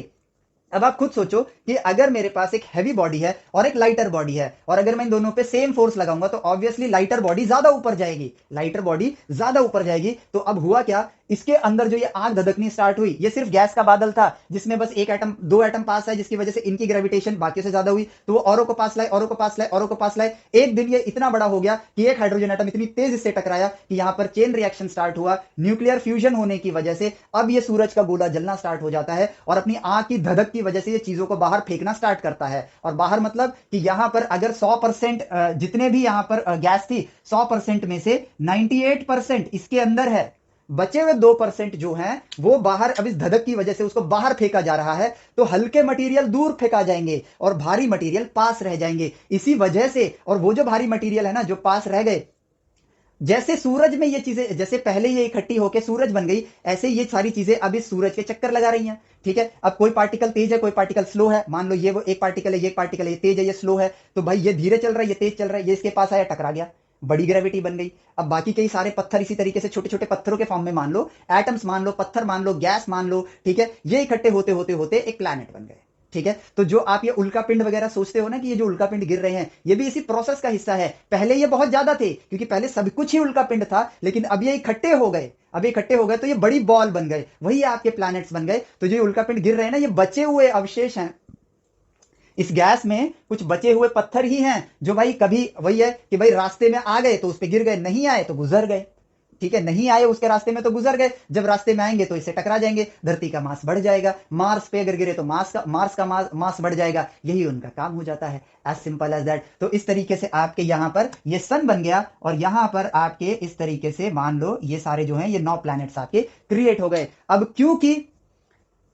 अब आप खुद सोचो कि अगर मेरे पास एक हैवी बॉडी है और एक लाइटर बॉडी है, और अगर मैं इन दोनों पे सेम फोर्स लगाऊंगा तो ऑब्वियसली लाइटर बॉडी ज्यादा ऊपर जाएगी, लाइटर बॉडी ज्यादा ऊपर जाएगी। तो अब हुआ क्या, इसके अंदर जो ये आग धधकनी स्टार्ट हुई, ये सिर्फ गैस का बादल था जिसमें बस एक एटम, दो एटम पास है, जिसकी वजह से इनकी ग्रेविटेशन बाकी से ज्यादा हुई, तो वो औरों को पास लाए, औरों को पास लाए, औरों को पास लाए। एक दिन ये इतना बड़ा हो गया कि एक हाइड्रोजन एटम इतनी तेज इससे टकराया कि यहां पर चेन रिएक्शन स्टार्ट हुआ। न्यूक्लियर फ्यूजन होने की वजह से अब ये सूरज का गोला जलना स्टार्ट हो जाता है, और अपनी आग की धधक की वजह से ये चीजों को बाहर फेंकना स्टार्ट करता है। और बाहर मतलब कि यहां पर अगर 100% जितने भी यहां पर गैस थी, 100% में से 98% इसके अंदर है, बचे हुए 2% जो हैं वो बाहर, अब इस धधक की वजह से उसको बाहर फेंका जा रहा है, तो हल्के मटेरियल दूर फेंका जाएंगे और भारी मटेरियल पास रह जाएंगे। इसी वजह से, और वो जो भारी मटेरियल है ना जो पास रह गए, जैसे सूरज में ये चीजें, जैसे पहले ये इकट्ठी होकर सूरज बन गई, ऐसे ये सारी चीजें अब इस सूरज के चक्कर लगा रही हैं। ठीक है, अब कोई पार्टिकल तेज है, कोई पार्टिकल स्लो है, मान लो ये वो एक पार्टिकल है, ये एक पार्टिकल है, ये तेज है, ये स्लो है, तो भाई ये धीरे चल रहा है, ये तेज चल रहा है, ये इसके पास आया, टकरा गया, बड़ी ग्रेविटी बन गई। अब बाकी कई सारे पत्थर इसी तरीके से छोटे छोटे पत्थरों के फॉर्म में, मान लो एटम्स, मान लो पत्थर, मान लो गैस, मान लो, ठीक है, ये इकट्ठे होते होते होते एक प्लैनेट बन गए। ठीक है। तो जो आप ये उल्का पिंड वगैरह सोचते हो ना कि ये जो उल्का पिंड गिर रहे हैं, ये भी इसी प्रोसेस का हिस्सा है। पहले ये बहुत ज्यादा थे क्योंकि पहले सब कुछ ही उल्का पिंड था, लेकिन अब ये इकट्ठे हो गए। अब इकट्ठे हो गए तो ये बड़ी बॉल बन गए, वही आपके प्लैनेट्स बन गए। तो जो उल्का पिंड गिर रहे हैं ना, ये बचे हुए अवशेष हैं। इस गैस में कुछ बचे हुए पत्थर ही हैं जो भाई कभी वही है कि भाई रास्ते में आ गए तो उस पर गिर गए, नहीं आए तो गुजर गए। ठीक है, नहीं आए उसके रास्ते में तो गुजर गए, जब रास्ते में आएंगे तो इससे टकरा जाएंगे, धरती का मास बढ़ जाएगा, मार्स पे अगर गिरे तो मार्स का मास बढ़ जाएगा। यही उनका काम हो जाता है, एज सिंपल एज दैट। तो इस तरीके से आपके यहां पर ये सन बन गया, और यहां पर आपके इस तरीके से मान लो ये सारे जो हैं ये 9 प्लैनेट्स आपके क्रिएट हो गए। अब क्योंकि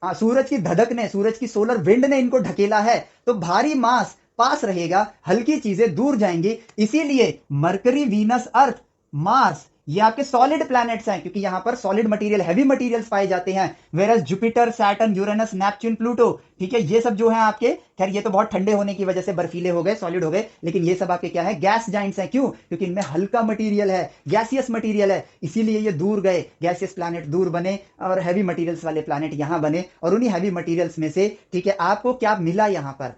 सूरज की धधक ने, सूरज की सोलर विंड ने इनको ढकेला है, तो भारी मास पास रहेगा, हल्की चीजें दूर जाएंगी। इसीलिए मरकरी, वीनस, अर्थ, मार्स ये आपके सॉलिड प्लैनेट्स हैं, क्योंकि यहां पर सॉलिड मटेरियल, हैवी मटेरियल्स पाए जाते हैं। Venus Jupiter, Saturn, Uranus, Neptune, Pluto, ठीक है, ये सब जो है आपके, खैर ये तो बहुत ठंडे होने की वजह से बर्फीले हो गए, सॉलिड हो गए, लेकिन ये सब आपके क्या है, गैस जाइंट्स हैं। क्यों? क्योंकि इनमें हल्का मटेरियल है, गैसियस मटेरियल है, इसीलिए ये दूर गए, गैसियस प्लैनेट दूर बने और हैवी मटेरियल्स वाले प्लैनेट यहां बने। और उन्हीं हैवी मटेरियल्स में से, ठीक है, आपको क्या मिला यहां पर,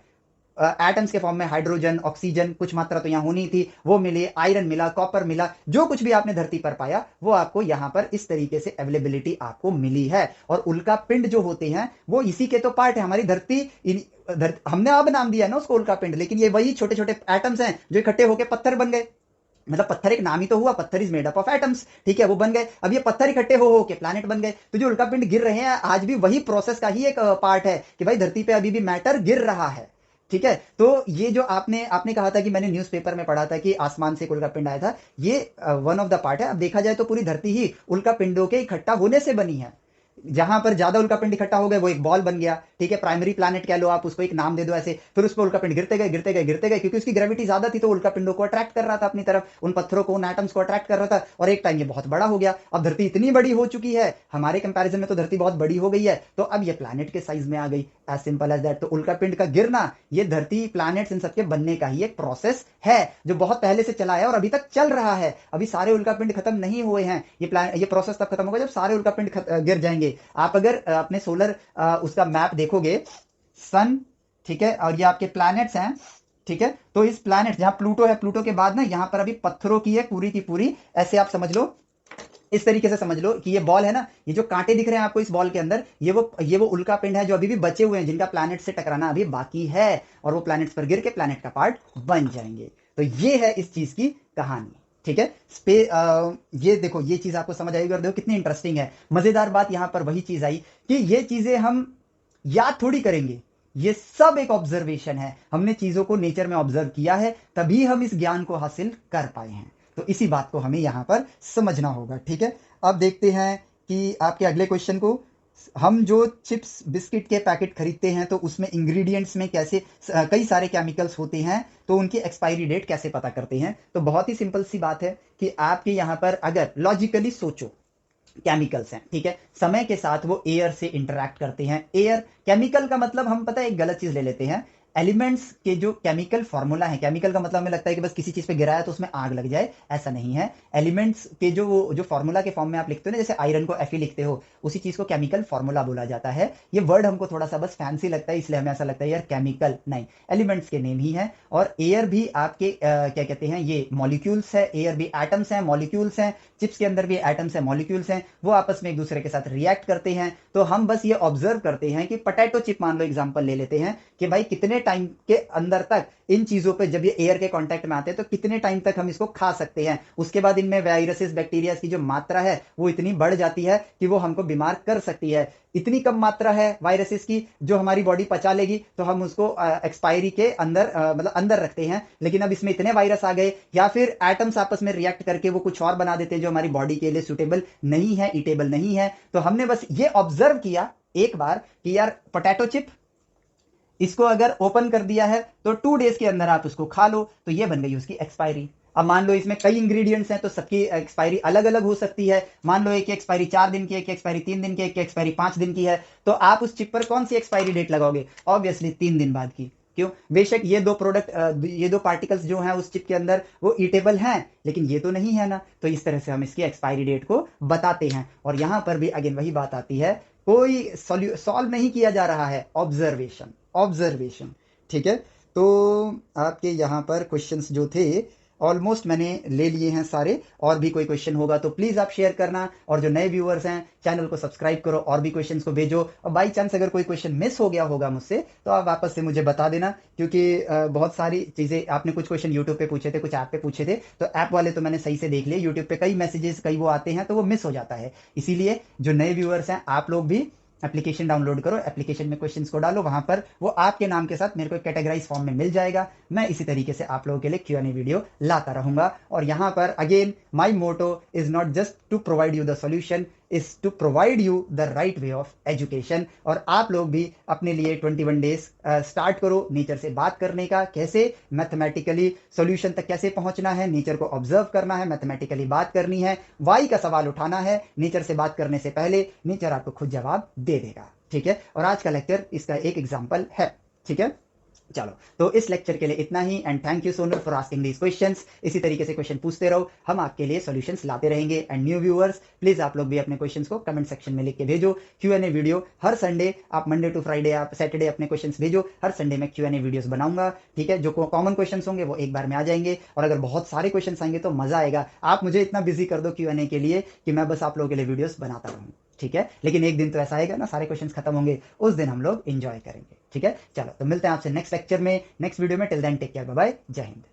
एटम्स के फॉर्म में हाइड्रोजन, ऑक्सीजन, कुछ मात्रा तो यहां होनी थी, वो मिले, आयरन मिला, कॉपर मिला, जो कुछ भी आपने धरती पर पाया वो आपको यहां पर इस तरीके से अवेलेबिलिटी आपको मिली है। और उल्का पिंड जो होते हैं वो इसी के तो पार्ट है। हमारी धरती हमने अब नाम दिया है ना उसको उल्का पिंड, लेकिन ये वही छोटे छोटे एटम्स हैं जो इकट्ठे होकर पत्थर बन गए। मतलब पत्थर एक नाम ही तो हुआ, पत्थर is made up of atoms, ठीक है, वो बन गए। अब ये पत्थर इकट्ठे हो के प्लैनेट बन गए। तो जो उल्का पिंड गिर रहे हैं आज भी वही प्रोसेस का ही एक पार्ट है कि भाई धरती पे अभी भी मैटर गिर रहा है। ठीक है, तो ये जो आपने आपने कहा था कि मैंने न्यूज़पेपर में पढ़ा था कि आसमान से एक उल्का पिंड आया था, ये वन ऑफ द पार्ट है। अब देखा जाए तो पूरी धरती ही उल्का पिंडों के इकट्ठा होने से बनी है। जहां पर ज्यादा उल्का पिंड इकट्ठा हो गए वो एक बॉल बन गया, ठीक है, प्राइमरी प्लैनेट कह लो आप उसको, एक नाम दे दो ऐसे। फिर उस पर उल्का पिंड गिरते गए गिरते गए गिरते गए, क्योंकि उसकी ग्रेविटी ज्यादा थी तो उल्का पिंडों को अट्रैक्ट कर रहा था अपनी तरफ, उन पत्थरों को, उन एटम्स को अट्रैक्ट कर रहा था, और एक टाइम ये बहुत बड़ा हो गया। अब धरती इतनी बड़ी हो चुकी है, हमारे कंपैरिजन में तो धरती बहुत बड़ी हो गई है, तो अब ये प्लैनेट के साइज में आ गई, एज सिंपल एज दैट। तो उल्का पिंड का गिरना ये धरती, प्लैनेट्स, इन सबके बनने का ही एक प्रोसेस है जो बहुत पहले से चला है और अभी तक चल रहा है। अभी सारे उल्का पिंड खत्म नहीं हुए हैं, ये प्रोसेस तब खत्म होगा जब सारे उल्का पिंड गिर जाएंगे। आप अगर अपने सोलर उसका मैप देखोगे, सन, ठीक है, और ये आपके प्लैनेट्स हैं, ठीक है, तो इस प्लैनेट जहां प्लूटो है, प्लूटो के बाद ना यहां पर अभी पत्थरों की है पूरी की पूरी, ऐसे आप समझ लो, इस तरीके से समझ लो कि ये बॉल है ना, ये जो कांटे दिख रहे हैं आपको इस बॉल के अंदर, ये वो उल्का पिंड है जो अभी भी बचे हुए हैं, जिनका प्लैनेट से टकराना अभी बाकी है, और वो प्लैनेट्स पर गिर के प्लैनेट का पार्ट बन जाएंगे। तो ये है इस चीज की कहानी, ठीक है। ये देखो, ये चीज आपको समझ आएगी और देखो कितनी इंटरेस्टिंग है। मजेदार बात यहां पर वही चीज आई कि ये चीजें हम याद थोड़ी करेंगे, ये सब एक ऑब्जर्वेशन है, हमने चीजों को नेचर में ऑब्जर्व किया है, तभी हम इस ज्ञान को हासिल कर पाए हैं। तो इसी बात को हमें यहां पर समझना होगा, ठीक है। अब देखते हैं कि आपके अगले क्वेश्चन को। हम जो चिप्स बिस्किट के पैकेट खरीदते हैं तो उसमें इंग्रेडिएंट्स में कैसे कई सारे केमिकल्स होते हैं, तो उनकी एक्सपायरी डेट कैसे पता करते हैं? तो बहुत ही सिंपल सी बात है कि आपके यहां पर अगर लॉजिकली सोचो, केमिकल्स हैं, ठीक है, समय के साथ वो एयर से इंटरैक्ट करते हैं। एयर, केमिकल का मतलब हम पता है एक गलत चीज ले लेते हैं, एलिमेंट्स के जो केमिकल फॉर्मूला है, केमिकल का मतलब हमें लगता है कि बस किसी चीज पे गिराया तो उसमें आग लग जाए, ऐसा नहीं है। एलिमेंट्स के जो फॉर्मूला के फॉर्म में आप लिखते हो ना, जैसे आयरन को Fe लिखते हो, उसी चीज को केमिकल फॉर्मूला बोला जाता है। ये वर्ड हमको थोड़ा सा बस फैंसी लगता है, इसलिए हमें ऐसा लगता है यार केमिकल नहीं, एलिमेंट्स के नेम ही है। और एयर भी आपके क्या कहते हैं, ये मॉलिक्यूल्स है, एयर भी एटम्स हैं, मॉलिक्यूल्स हैं, चिप्स के अंदर भी एटम्स हैं, मॉलिक्यूल्स हैं, वो आपस में एक दूसरे के साथ रिएक्ट करते हैं। तो हम बस ये ऑब्जर्व करते हैं कि पोटैटो चिप मान लो एग्जांपल ले लेते हैं, कि भाई कितने टाइम के अंदर तक इन चीजों पे जब ये एयर के कांटेक्ट में आते हैं तो कितने टाइम तक हम इसको खा सकते हैं। उसके बाद इनमें वायरसेस, बैक्टीरिया की जो मात्रा है वो इतनी बढ़ जाती है कि वो हमको बीमार कर सकती है। इतनी कम मात्रा है वायरसेस की जो हमारी बॉडी पचा लेगी, तो हम उसको एक्सपायरी के अंदर मतलब अंदर रखते हैं। लेकिन अब इसमें इतने वायरस आ गए, या फिर एटम्स आपस में रिएक्ट करके वो कुछ और बना देते हैं जो हमारी बॉडी के लिए सुटेबल नहीं है, ईटेबल नहीं है। तो हमने बस ये ऑब्जर्व किया एक बार कि यार पोटैटो चिप, इसको अगर ओपन कर दिया है तो 2 डेज के अंदर आप उसको खा लो, तो ये बन गई उसकी एक्सपायरी। अब मान लो इसमें कई इंग्रेडिएंट्स हैं तो सबकी एक्सपायरी अलग अलग हो सकती है। मान लो एक की एक्सपायरी 4 दिन की, एक की एक्सपायरी 3 दिन की, एक की एक्सपायरी 5 दिन की है, तो आप उस चिप पर कौन सी एक्सपायरी डेट लगाओगे? ऑब्वियसली 3 दिन बाद की। क्यों? बेशक ये दो पार्टिकल्स जो हैं उस चिप के अंदर वो ईटेबल हैं, लेकिन ये तो नहीं है ना। तो इस तरह से हम इसकी एक्सपायरी डेट को बताते हैं। और यहां पर भी अगेन वही बात आती है, कोई सॉल्व नहीं किया जा रहा है, ऑब्जर्वेशन। ऑब्जर्वेशन। ठीक है, तो आपके यहाँ पर क्वेश्चंस जो थे ऑलमोस्ट मैंने ले लिए हैं सारे। और भी कोई क्वेश्चन होगा तो प्लीज़ आप शेयर करना, और जो नए व्यूअर्स हैं चैनल को सब्सक्राइब करो और भी क्वेश्चंस को भेजो। और बाई चांस अगर कोई क्वेश्चन मिस हो गया होगा मुझसे तो आप वापस से मुझे बता देना, क्योंकि बहुत सारी चीज़ें आपने कुछ क्वेश्चन यूट्यूब पे पूछे थे, कुछ ऐप पे पूछे थे, तो ऐप वाले तो मैंने सही से देख लिए, यूट्यूब पे कई मैसेजेस कई वो आते हैं तो वो मिस हो जाता है। इसीलिए जो नए व्यूअर्स हैं आप लोग भी एप्लीकेशन डाउनलोड करो, एप्लीकेशन में क्वेश्चंस को डालो, वहां पर वो आपके नाम के साथ मेरे को कैटेगराइज फॉर्म में मिल जाएगा। मैं इसी तरीके से आप लोगों के लिए Q&A वीडियो लाता रहूंगा। और यहाँ पर again my motto is not just to provide you the solution, is to provide you the right way of education. और आप लोग भी अपने लिए 21 डेज स्टार्ट करो नेचर से बात करने का, कैसे मैथमेटिकली सॉल्यूशन तक कैसे पहुंचना है, नेचर को ऑब्जर्व करना है, मैथमेटिकली बात करनी है, वाई का सवाल उठाना है। नेचर से बात करने से पहले नेचर आपको खुद जवाब दे देगा। ठीक है, और आज का लेक्चर इसका एक एग्जाम्पल है। ठीक है, चलो तो इस लेक्चर के लिए इतना ही, and thank you Sonal for asking these questions. इसी तरीके से क्वेश्चन पूछते रहो, हम आपके लिए सॉल्यूशंस लाते रहेंगे। एंड न्यू व्यूअर्स प्लीज आप लोग भी अपने क्वेश्चंस को कमेंट सेक्शन में लिख के भेजो। Q&A वीडियो हर संडे, आप मंडे टू फ्राइडे, आप सैटरडे अपने क्वेश्चंस भेजो, हर संडे मैं Q&A वीडियोस बनाऊंगा। ठीक है, जो कॉमन क्वेश्चंस होंगे वो एक बार में आ जाएंगे, और अगर बहुत सारे क्वेश्चंस आएंगे तो मजा आएगा। आप मुझे इतना बिजी कर दो Q&A के लिए कि मैं बस आप लोगों के लिए वीडियोस बनाता रहूँ। ठीक है, लेकिन एक दिन तो ऐसा आएगा ना, सारे क्वेश्चंस खत्म होंगे, उस दिन हम लोग एंजॉय करेंगे। ठीक है, चलो तो मिलते हैं आपसे नेक्स्ट लेक्चर में, नेक्स्ट वीडियो में। Till then take care, bye bye, जय हिंद।